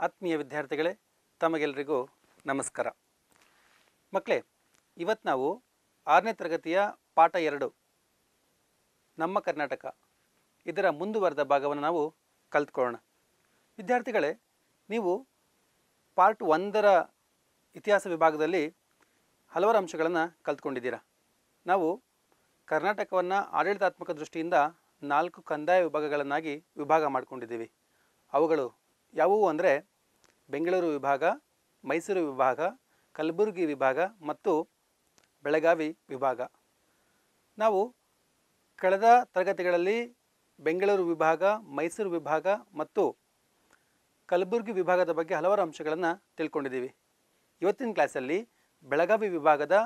ಆತ್ಮೀಯ ವಿದ್ಯಾರ್ಥಿಗಳೇ, ತಮಗೆಲ್ಲರಿಗೂ ನಮಸ್ಕಾರ. ಮಕ್ಕಳೇ, ಇವತ್ತು ನಾವು 6ನೇ ತರಗತಿಯ ಪಾಠ 2 ನಮ್ಮ ಕರ್ನಾಟಕ ಇದರ ಮುಂದುವರೆದ ಭಾಗವನ್ನು ನಾವು ಕಲಿತ್ಕೊಳ್ಳೋಣ. ವಿದ್ಯಾರ್ಥಿಗಳೇ, ನೀವು ಪಾರ್ಟ್ 1ರ ಇತಿಹಾಸ ವಿಭಾಗದಲ್ಲಿ ಹಲವಾರು ಅಂಶಗಳನ್ನು ಕಲಿತ್ಕೊಂಡಿದ್ದೀರಾ. ನಾವು ಕರ್ನಾಟಕವನ್ನು ಆಡಳಿತಾತ್ಮಕ ದೃಷ್ಟಿಯಿಂದ 4 ಕಂದಾಯ ವಿಭಾಗಗಳನ್ನಾಗಿ ವಿಭಾಗ ಮಾಡಿಕೊಂಡಿದ್ದೀವಿ. ಅವುಗಳು ಯಾವುವು ಅಂದರೆ ಬೆಂಗಳೂರು ವಿಭಾಗ, ಮೈಸೂರು ವಿಭಾಗ, ಕಲಬುರಗಿ ವಿಭಾಗ ಮತ್ತು ಬೆಳಗಾವಿ ವಿಭಾಗ. ನಾವು ಕಳೆದ ತರಗತಿಗಳಲ್ಲಿ ಬೆಂಗಳೂರು ವಿಭಾಗ, ಮೈಸೂರು ವಿಭಾಗ ಮತ್ತು ಕಲಬುರಗಿ ವಿಭಾಗದ ಬಗ್ಗೆ ಹಲವಾರು ಅಂಶಗಳನ್ನು ತಿಳ್ಕೊಂಡಿದ್ದೀವಿ. ಇವತ್ತಿನ ಕ್ಲಾಸಲ್ಲಿ ಬೆಳಗಾವಿ ವಿಭಾಗದ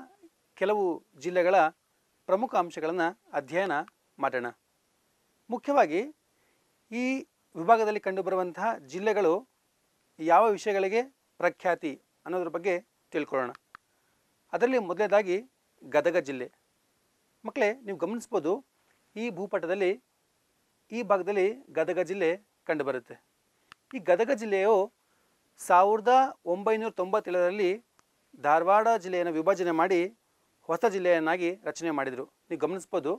ಕೆಲವು ಜಿಲ್ಲೆಗಳ ಪ್ರಮುಖ ಅಂಶಗಳನ್ನು ಅಧ್ಯಯನ ಮಾಡೋಣ. ಮುಖ್ಯವಾಗಿ ಈ ವಿಭಾಗದಲ್ಲಿ ಕಂಡುಬರುವಂತಹ ಜಿಲ್ಲೆಗಳು ಯಾವ ವಿಷಯಗಳಿಗೆ ಪ್ರಖ್ಯಾತಿ ಅನ್ನೋದ್ರ ಬಗ್ಗೆ ತಿಳ್ಕೊಳ್ಳೋಣ. ಅದರಲ್ಲಿ ಮೊದಲನೇದಾಗಿ ಗದಗ ಜಿಲ್ಲೆ. ಮಕ್ಕಳೇ, ನೀವು ಗಮನಿಸ್ಬೋದು, ಈ ಭೂಪಟದಲ್ಲಿ ಈ ಭಾಗದಲ್ಲಿ ಗದಗ ಜಿಲ್ಲೆ ಕಂಡುಬರುತ್ತೆ. ಈ ಗದಗ ಜಿಲ್ಲೆಯು 1997ರಲ್ಲಿ ಧಾರವಾಡ ಜಿಲ್ಲೆಯನ್ನು ವಿಭಜನೆ ಮಾಡಿ ಹೊಸ ಜಿಲ್ಲೆಯನ್ನಾಗಿ ರಚನೆ ಮಾಡಿದರು. ನೀವು ಗಮನಿಸ್ಬೋದು,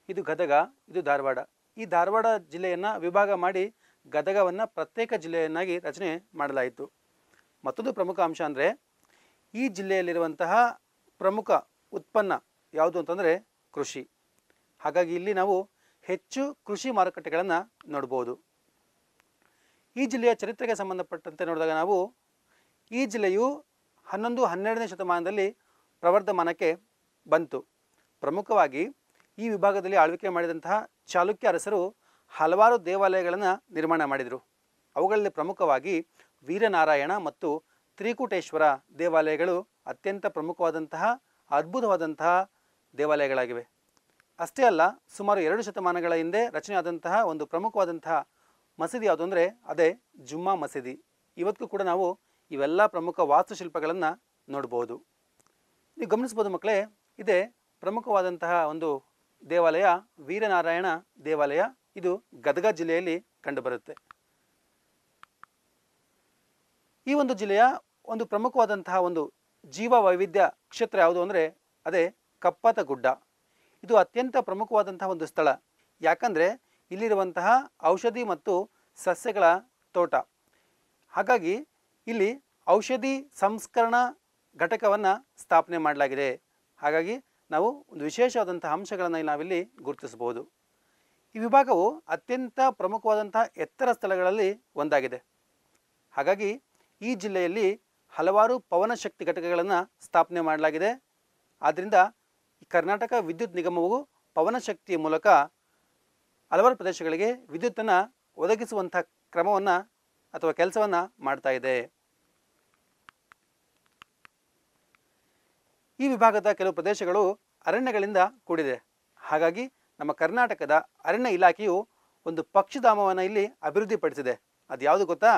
ಇದು ಗದಗ, ಇದು ಧಾರವಾಡ. ಈ ಧಾರವಾಡ ಜಿಲ್ಲೆಯನ್ನು ವಿಭಾಗ ಮಾಡಿ ಗದಗವನ್ನು ಪ್ರತ್ಯೇಕ ಜಿಲ್ಲೆಯನ್ನಾಗಿ ರಚನೆ ಮಾಡಲಾಯಿತು. ಮತ್ತೊಂದು ಪ್ರಮುಖ ಅಂಶ ಅಂದರೆ ಈ ಜಿಲ್ಲೆಯಲ್ಲಿರುವಂತಹ ಪ್ರಮುಖ ಉತ್ಪನ್ನ ಯಾವುದು ಅಂತಂದರೆ ಕೃಷಿ. ಹಾಗಾಗಿ ಇಲ್ಲಿ ನಾವು ಹೆಚ್ಚು ಕೃಷಿ ಮಾರುಕಟ್ಟೆಗಳನ್ನು ನೋಡ್ಬೋದು. ಈ ಜಿಲ್ಲೆಯ ಚರಿತ್ರೆಗೆ ಸಂಬಂಧಪಟ್ಟಂತೆ ನೋಡಿದಾಗ ನಾವು ಈ ಜಿಲ್ಲೆಯು 11-12ನೇ ಶತಮಾನದಲ್ಲಿ ಪ್ರವರ್ಧಮಾನಕ್ಕೆ ಬಂತು. ಪ್ರಮುಖವಾಗಿ ಈ ವಿಭಾಗದಲ್ಲಿ ಆಳ್ವಿಕೆ ಮಾಡಿದಂತಹ ಚಾಲುಕ್ಯ ಅರಸರು ಹಲವಾರು ದೇವಾಲಯಗಳನ್ನು ನಿರ್ಮಾಣ ಮಾಡಿದರು. ಅವುಗಳಲ್ಲಿ ಪ್ರಮುಖವಾಗಿ ವೀರನಾರಾಯಣ ಮತ್ತು ತ್ರಿಕೂಟೇಶ್ವರ ದೇವಾಲಯಗಳು ಅತ್ಯಂತ ಪ್ರಮುಖವಾದಂತಹ ಅದ್ಭುತವಾದಂತಹ ದೇವಾಲಯಗಳಾಗಿವೆ. ಅಷ್ಟೇ ಅಲ್ಲ, ಸುಮಾರು 2 ಶತಮಾನಗಳ ಹಿಂದೆ ರಚನೆಯಾದಂತಹ ಒಂದು ಪ್ರಮುಖವಾದಂತಹ ಮಸೀದಿ ಯಾವುದು ಅಂದರೆ ಅದೇ ಜುಮ್ಮಾ ಮಸೀದಿ. ಇವತ್ತಿಗೂ ಕೂಡ ನಾವು ಇವೆಲ್ಲ ಪ್ರಮುಖ ವಾಸ್ತುಶಿಲ್ಪಗಳನ್ನು ನೋಡ್ಬೋದು. ನೀವು ಗಮನಿಸ್ಬೋದು ಮಕ್ಕಳೇ, ಇದೇ ಪ್ರಮುಖವಾದಂತಹ ಒಂದು ದೇವಾಲಯ ವೀರನಾರಾಯಣ ದೇವಾಲಯ. ಇದು ಗದಗ ಜಿಲ್ಲೆಯಲ್ಲಿ ಕಂಡುಬರುತ್ತೆ. ಈ ಒಂದು ಜಿಲ್ಲೆಯ ಒಂದು ಪ್ರಮುಖವಾದಂತಹ ಒಂದು ಜೀವ ವೈವಿಧ್ಯ ಕ್ಷೇತ್ರ ಯಾವುದು ಅಂದರೆ ಅದೇ ಕಪ್ಪತ್ತ ಗುಡ್ಡ. ಇದು ಅತ್ಯಂತ ಪ್ರಮುಖವಾದಂತಹ ಒಂದು ಸ್ಥಳ. ಯಾಕಂದರೆ ಇಲ್ಲಿರುವಂತಹ ಔಷಧಿ ಮತ್ತು ಸಸ್ಯಗಳ ತೋಟ. ಹಾಗಾಗಿ ಇಲ್ಲಿ ಔಷಧಿ ಸಂಸ್ಕರಣಾ ಘಟಕವನ್ನು ಸ್ಥಾಪನೆ ಮಾಡಲಾಗಿದೆ. ಹಾಗಾಗಿ ನಾವು ಒಂದು ವಿಶೇಷವಾದಂತಹ ಅಂಶಗಳನ್ನು ನಾವಿಲ್ಲಿ ಗುರುತಿಸಬಹುದು. ಈ ವಿಭಾಗವು ಅತ್ಯಂತ ಪ್ರಮುಖವಾದಂತಹ ಎತ್ತರ ಸ್ಥಳಗಳಲ್ಲಿ ಒಂದಾಗಿದೆ. ಹಾಗಾಗಿ ಈ ಜಿಲ್ಲೆಯಲ್ಲಿ ಹಲವಾರು ಪವನ ಶಕ್ತಿ ಘಟಕಗಳನ್ನು ಸ್ಥಾಪನೆ ಮಾಡಲಾಗಿದೆ. ಆದ್ದರಿಂದ ಕರ್ನಾಟಕ ವಿದ್ಯುತ್ ನಿಗಮವು ಪವನ ಶಕ್ತಿಯ ಮೂಲಕ ಹಲವಾರು ಪ್ರದೇಶಗಳಿಗೆ ವಿದ್ಯುತ್ತನ್ನು ಒದಗಿಸುವಂಥ ಕ್ರಮವನ್ನು ಅಥವಾ ಕೆಲಸವನ್ನು ಮಾಡ್ತಾ ಇದೆ. ಈ ವಿಭಾಗದ ಕೆಲವು ಪ್ರದೇಶಗಳು ಅರಣ್ಯಗಳಿಂದ ಕೂಡಿದೆ. ಹಾಗಾಗಿ ನಮ್ಮ ಕರ್ನಾಟಕದ ಅರಣ್ಯ ಇಲಾಖೆಯು ಒಂದು ಪಕ್ಷಿಧಾಮವನ್ನು ಇಲ್ಲಿ ಅಭಿವೃದ್ಧಿಪಡಿಸಿದೆ. ಅದು ಯಾವುದು ಗೊತ್ತಾ?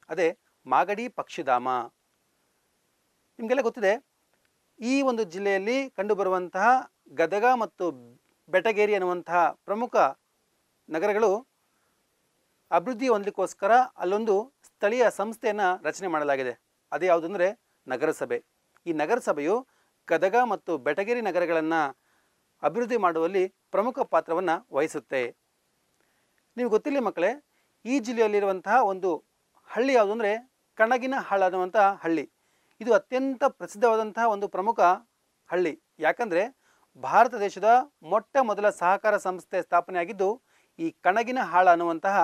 ಅದೇ ಮಾಗಡಿ ಪಕ್ಷಿಧಾಮ. ನಿಮಗೆಲ್ಲ ಗೊತ್ತಿದೆ, ಈ ಒಂದು ಜಿಲ್ಲೆಯಲ್ಲಿ ಕಂಡುಬರುವಂತಹ ಗದಗ ಮತ್ತು ಬೆಟಗೇರಿ ಅನ್ನುವಂತಹ ಪ್ರಮುಖ ನಗರಗಳು ಅಭಿವೃದ್ಧಿ ಹೊಂದಲಿಕ್ಕೋಸ್ಕರ ಅಲ್ಲೊಂದು ಸ್ಥಳೀಯ ಸಂಸ್ಥೆಯನ್ನು ರಚನೆ ಮಾಡಲಾಗಿದೆ. ಅದೇ ಯಾವುದು ಅಂದರೆ ನಗರಸಭೆ. ಈ ನಗರಸಭೆಯು ಗದಗ ಮತ್ತು ಬೆಟಗೇರಿ ನಗರಗಳನ್ನು ಅಭಿವೃದ್ಧಿ ಮಾಡುವಲ್ಲಿ ಪ್ರಮುಖ ಪಾತ್ರವನ್ನು ವಹಿಸುತ್ತೆ. ನೀವು ಗೊತ್ತಿಲ್ಲ ಮಕ್ಕಳೇ, ಈ ಜಿಲ್ಲೆಯಲ್ಲಿರುವಂತಹ ಒಂದು ಹಳ್ಳಿ ಯಾವುದು ಅಂದರೆ ಕಣಗಿನಹಾಳ ಅನ್ನುವಂಥ ಹಳ್ಳಿ. ಇದು ಅತ್ಯಂತ ಪ್ರಸಿದ್ಧವಾದಂತಹ ಒಂದು ಪ್ರಮುಖ ಹಳ್ಳಿ. ಯಾಕಂದರೆ ಭಾರತ ದೇಶದ ಮೊಟ್ಟ ಮೊದಲ ಸಹಕಾರ ಸಂಸ್ಥೆ ಸ್ಥಾಪನೆಯಾಗಿದ್ದು ಈ ಕಣಗಿನಹಾಳ ಅನ್ನುವಂತಹ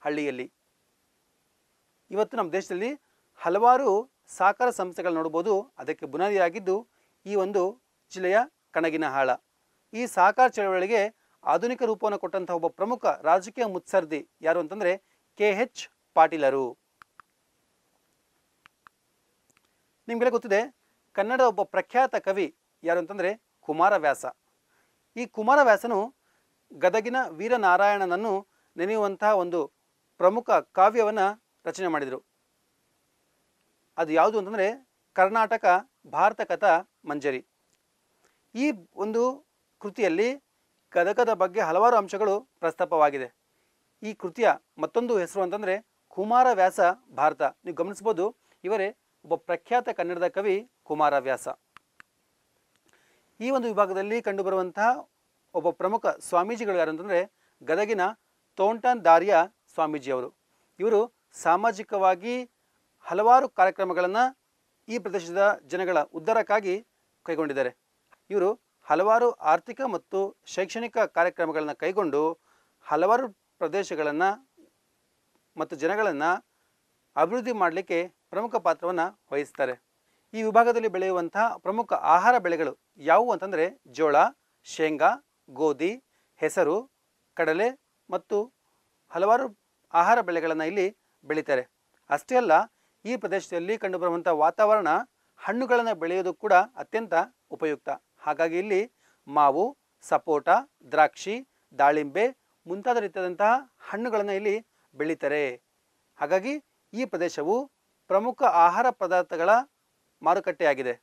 ಹಳ್ಳಿಯಲ್ಲಿ. ಇವತ್ತು ನಮ್ಮ ದೇಶದಲ್ಲಿ ಹಲವಾರು ಸಹಕಾರ ಸಂಸ್ಥೆಗಳು ನೋಡ್ಬೋದು. ಅದಕ್ಕೆ ಬುನಾದಿಯಾಗಿದ್ದು ಈ ಒಂದು ಜಿಲ್ಲೆಯ ಕಣಗಿನಹಾಳ. ಈ ಸಹಕಾರ ಚಳವಳಿಗೆ ಆಧುನಿಕ ರೂಪವನ್ನು ಕೊಟ್ಟಂತಹ ಒಬ್ಬ ಪ್ರಮುಖ ರಾಜಕೀಯ ಮುತ್ಸರ್ದಿ ಯಾರು ಅಂತಂದರೆ KH ಪಾಟೀಲರು. ನಿಮಗೆಲ್ಲ ಗೊತ್ತಿದೆ, ಕನ್ನಡ ಒಬ್ಬ ಪ್ರಖ್ಯಾತ ಕವಿ ಯಾರು ಅಂತಂದರೆ ಕುಮಾರವ್ಯಾಸ. ಈ ಕುಮಾರವ್ಯಾಸನು ಗದಗಿನ ವೀರನಾರಾಯಣನನ್ನು ನೆನೆಯುವಂತಹ ಒಂದು ಪ್ರಮುಖ ಕಾವ್ಯವನ್ನು ರಚನೆ ಮಾಡಿದರು. ಅದು ಯಾವುದು ಅಂತಂದರೆ ಕರ್ನಾಟಕ ಭಾರತ ಕಥಾ ಮಂಜರಿ. ಈ ಒಂದು ಕೃತಿಯಲ್ಲಿ ಗದಗದ ಬಗ್ಗೆ ಹಲವಾರು ಅಂಶಗಳು ಪ್ರಸ್ತಾಪವಾಗಿದೆ. ಈ ಕೃತಿಯ ಮತ್ತೊಂದು ಹೆಸರು ಅಂತಂದರೆ ಕುಮಾರವ್ಯಾಸ ಭಾರತ. ನೀವು ಗಮನಿಸ್ಬೋದು, ಇವರೇ ಒಬ್ಬ ಪ್ರಖ್ಯಾತ ಕನ್ನಡದ ಕವಿ ಕುಮಾರವ್ಯಾಸ. ಈ ಒಂದು ವಿಭಾಗದಲ್ಲಿ ಕಂಡುಬರುವಂತಹ ಒಬ್ಬ ಪ್ರಮುಖ ಸ್ವಾಮೀಜಿಗಳು ಯಾರು ಅಂತಂದರೆ ಗದಗಿನ ತೋಂಟನ್ ದಾರಿಯ ಸ್ವಾಮೀಜಿಯವರು. ಇವರು ಸಾಮಾಜಿಕವಾಗಿ ಹಲವಾರು ಕಾರ್ಯಕ್ರಮಗಳನ್ನು ಈ ಪ್ರದೇಶದ ಜನಗಳ ಉದ್ಧಾರಕ್ಕಾಗಿ ಕೈಗೊಂಡಿದ್ದಾರೆ. ಇವರು ಹಲವಾರು ಆರ್ಥಿಕ ಮತ್ತು ಶೈಕ್ಷಣಿಕ ಕಾರ್ಯಕ್ರಮಗಳನ್ನು ಕೈಗೊಂಡು ಹಲವಾರು ಪ್ರದೇಶಗಳನ್ನು ಮತ್ತು ಜನಗಳನ್ನು ಅಭಿವೃದ್ಧಿ ಮಾಡಲಿಕ್ಕೆ ಪ್ರಮುಖ ಪಾತ್ರವನ್ನು ವಹಿಸ್ತಾರೆ. ಈ ವಿಭಾಗದಲ್ಲಿ ಬೆಳೆಯುವಂತಹ ಪ್ರಮುಖ ಆಹಾರ ಬೆಳೆಗಳು ಯಾವುವು ಅಂತಂದರೆ ಜೋಳ, ಶೇಂಗಾ, ಗೋಧಿ, ಹೆಸರು, ಕಡಲೆ ಮತ್ತು ಹಲವಾರು ಆಹಾರ ಬೆಳೆಗಳನ್ನು ಇಲ್ಲಿ ಬೆಳೀತಾರೆ. ಅಷ್ಟೇ ಅಲ್ಲ, ಈ ಪ್ರದೇಶದಲ್ಲಿ ಕಂಡುಬರುವಂಥ ವಾತಾವರಣ ಹಣ್ಣುಗಳನ್ನು ಬೆಳೆಯೋದು ಕೂಡ ಅತ್ಯಂತ ಉಪಯುಕ್ತ. ಹಾಗಾಗಿ ಇಲ್ಲಿ ಮಾವು, ಸಪೋಟ, ದ್ರಾಕ್ಷಿ, ದಾಳಿಂಬೆ ಮುಂತಾದ ರೀತಿಯಾದಂತಹ ಹಣ್ಣುಗಳನ್ನು ಇಲ್ಲಿ ಬೆಳೀತಾರೆ. ಹಾಗಾಗಿ ಈ ಪ್ರದೇಶವು ಪ್ರಮುಖ ಆಹಾರ ಪದಾರ್ಥಗಳ ಮಾರುಕಟ್ಟೆಯಾಗಿದೆ.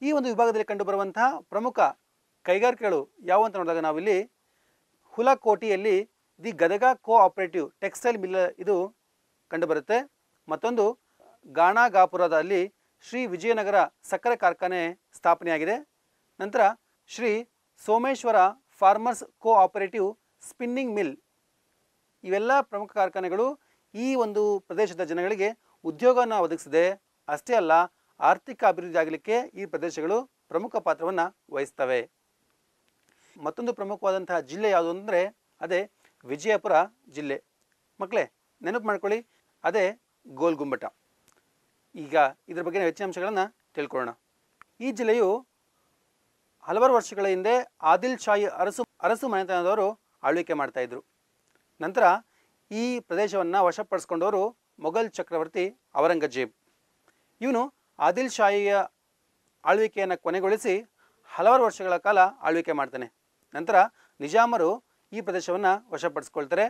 ಈ ಒಂದು ವಿಭಾಗದಲ್ಲಿ ಕಂಡುಬರುವಂತಹ ಪ್ರಮುಖ ಕೈಗಾರಿಕೆಗಳು ಯಾವುವು ಅಂತ ನೋಡಿದಾಗ ನಾವಿಲ್ಲಿ ಹುಲಕೋಟಿಯಲ್ಲಿ the Gadag cooperative textile mill ಇದು ಕಂಡುಬರುತ್ತೆ. ಮತ್ತೊಂದು ಗಾಣಗಾಪುರದಲ್ಲಿ ಶ್ರೀ ವಿಜಯನಗರ ಸಕ್ಕರೆ ಕಾರ್ಖಾನೆ ಸ್ಥಾಪನೆಯಾಗಿದೆ. ನಂತರ Shri Someshwara farmers cooperative spinning mill. ಇವೆಲ್ಲ ಪ್ರಮುಖ ಕಾರ್ಖಾನೆಗಳು ಈ ಒಂದು ಪ್ರದೇಶದ ಜನಗಳಿಗೆ ಉದ್ಯೋಗವನ್ನು ಒದಗಿಸಿದೆ. ಅಷ್ಟೇ ಅಲ್ಲ, ಆರ್ಥಿಕ ಅಭಿವೃದ್ಧಿ ಆಗಲಿಕ್ಕೆ ಈ ಪ್ರದೇಶಗಳು ಪ್ರಮುಖ ಪಾತ್ರವನ್ನು ವಹಿಸ್ತವೆ. ಮತ್ತೊಂದು ಪ್ರಮುಖವಾದಂತಹ ಜಿಲ್ಲೆ ಯಾವುದು ಅಂದರೆ ಅದೇ ವಿಜಯಪುರ ಜಿಲ್ಲೆ. ಮಕ್ಕಳೇ ನೆನಪು ಮಾಡ್ಕೊಳ್ಳಿ, ಅದೇ ಗೋಲ್ಗುಂಬಟ. ಈಗ ಇದರ ಬಗ್ಗೆ ಹೆಚ್ಚಿನ ಅಂಶಗಳನ್ನು ತಿಳ್ಕೊಳ್ಳೋಣ. ಈ ಜಿಲ್ಲೆಯು ಹಲವಾರು ವರ್ಷಗಳ ಹಿಂದೆ ಆದಿಲ್ ಶಾಹಿ ಅರಸು ಮನೆತನದವರು ಆಳ್ವಿಕೆ ಮಾಡ್ತಾಯಿದ್ರು. ನಂತರ ಈ ಪ್ರದೇಶವನ್ನು ವಶಪಡಿಸ್ಕೊಂಡವರು ಮೊಘಲ್ ಚಕ್ರವರ್ತಿ ಔರಂಗಜೇಬ್. ಇವನು ಆದಿಲ್ ಶಾಹಿಯ ಆಳ್ವಿಕೆಯನ್ನು ಕೊನೆಗೊಳಿಸಿ ಹಲವಾರು ವರ್ಷಗಳ ಕಾಲ ಆಳ್ವಿಕೆ ಮಾಡ್ತಾನೆ. ನಂತರ ನಿಜಾಮರು ಈ ಪ್ರದೇಶವನ್ನು ವಶಪಡಿಸ್ಕೊಳ್ತಾರೆ.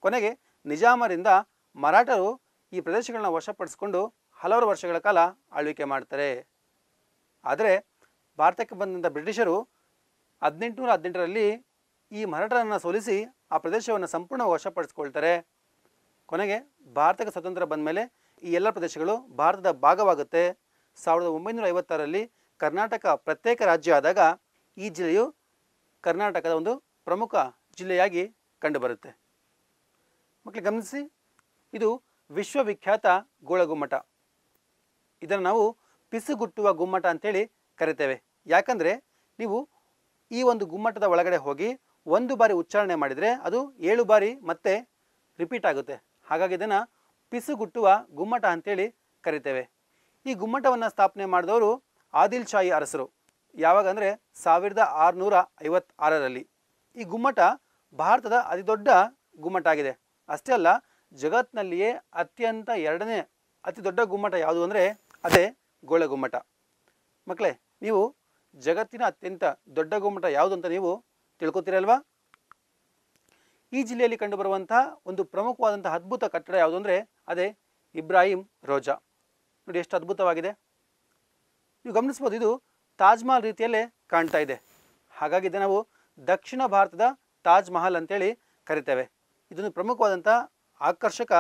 ಕೊನೆಗೆ ನಿಜಾಮರಿಂದ ಮರಾಠರು ಈ ಪ್ರದೇಶಗಳನ್ನ ವಶಪಡಿಸ್ಕೊಂಡು ಹಲವಾರು ವರ್ಷಗಳ ಕಾಲ ಆಳ್ವಿಕೆ ಮಾಡ್ತಾರೆ. ಆದರೆ ಭಾರತಕ್ಕೆ ಬಂದಂಥ ಬ್ರಿಟಿಷರು 1818ರಲ್ಲಿ ಈ ಮರಾಠರನ್ನು ಸೋಲಿಸಿ ಆ ಪ್ರದೇಶವನ್ನು ಸಂಪೂರ್ಣ ವಶಪಡಿಸ್ಕೊಳ್ತಾರೆ. ಕೊನೆಗೆ ಭಾರತಕ್ಕೆ ಸ್ವತಂತ್ರ ಬಂದ ಮೇಲೆ ಈ ಎಲ್ಲ ಪ್ರದೇಶಗಳು ಭಾರತದ ಭಾಗವಾಗುತ್ತೆ. 1956ರಲ್ಲಿ ಕರ್ನಾಟಕ ಪ್ರತ್ಯೇಕ ರಾಜ್ಯ ಆದಾಗ ಈ ಜಿಲ್ಲೆಯು ಕರ್ನಾಟಕದ ಒಂದು ಪ್ರಮುಖ ಜಿಲ್ಲೆಯಾಗಿ ಕಂಡುಬರುತ್ತೆ. ಮಕ್ಕಳು ಗಮನಿಸಿ, ಇದು ವಿಶ್ವವಿಖ್ಯಾತ ಗೋಳಗುಮ್ಮಟ. ಇದನ್ನು ನಾವು ಪಿಸುಗುಟ್ಟುವ ಗುಮ್ಮಟ ಅಂತೇಳಿ ಕರಿತೇವೆ. ಯಾಕಂದರೆ ನೀವು ಈ ಒಂದು ಗುಮ್ಮಟದ ಒಳಗಡೆ ಹೋಗಿ ಒಂದು ಬಾರಿ ಉಚ್ಚಾರಣೆ ಮಾಡಿದರೆ ಅದು 7 ಬಾರಿ ಮತ್ತೆ ರಿಪೀಟ್ ಆಗುತ್ತೆ. ಹಾಗಾಗಿ ಇದನ್ನು ಪಿಸುಗುಟ್ಟುವ ಗುಮ್ಮಟ ಅಂತೇಳಿ ಕರಿತೇವೆ. ಈ ಗುಮ್ಮಟವನ್ನು ಸ್ಥಾಪನೆ ಮಾಡಿದವರು ಆದಿಲ್ ಶಾಹಿ ಅರಸರು. ಯಾವಾಗ ಅಂದರೆ 1656ರಲ್ಲಿ. ಈ ಗುಮ್ಮಟ ಭಾರತದ ಅತಿದೊಡ್ಡ ಗುಮ್ಮಟ ಆಗಿದೆ. ಅಷ್ಟೇ ಅಲ್ಲ, ಜಗತ್ತಿನಲ್ಲಿಯೇ ಎರಡನೇ ಅತಿ ದೊಡ್ಡ ಗುಮ್ಮಟ ಯಾವುದು ಅಂದರೆ ಅದೇ ಗೋಳಗುಮ್ಮಟ. ಮಕ್ಕಳೇ, ನೀವು ಜಗತ್ತಿನ ಅತ್ಯಂತ ದೊಡ್ಡ ಗುಮ್ಮಟ ಯಾವುದು ಅಂತ ನೀವು ತಿಳ್ಕೊತೀರಲ್ವಾ? ಈ ಜಿಲ್ಲೆಯಲ್ಲಿ ಕಂಡುಬರುವಂಥ ಒಂದು ಪ್ರಮುಖವಾದಂಥ ಅದ್ಭುತ ಕಟ್ಟಡ ಯಾವುದು ಅಂದರೆ ಅದೇ ಇಬ್ರಾಹಿಂ ರೋಜಾ. ನೋಡಿ ಎಷ್ಟು ಅದ್ಭುತವಾಗಿದೆ. ನೀವು ಗಮನಿಸ್ಬೋದು, ಇದು ತಾಜ್ ಮಹಲ್ ರೀತಿಯಲ್ಲೇ ಕಾಣ್ತಾ ಇದೆ. ಹಾಗಾಗಿ ಇದನ್ನು ನಾವು ದಕ್ಷಿಣ ಭಾರತದ ತಾಜ್ ಮಹಲ್ ಅಂತೇಳಿ ಕರಿತೇವೆ. ಇದೊಂದು ಪ್ರಮುಖವಾದಂಥ ಆಕರ್ಷಕ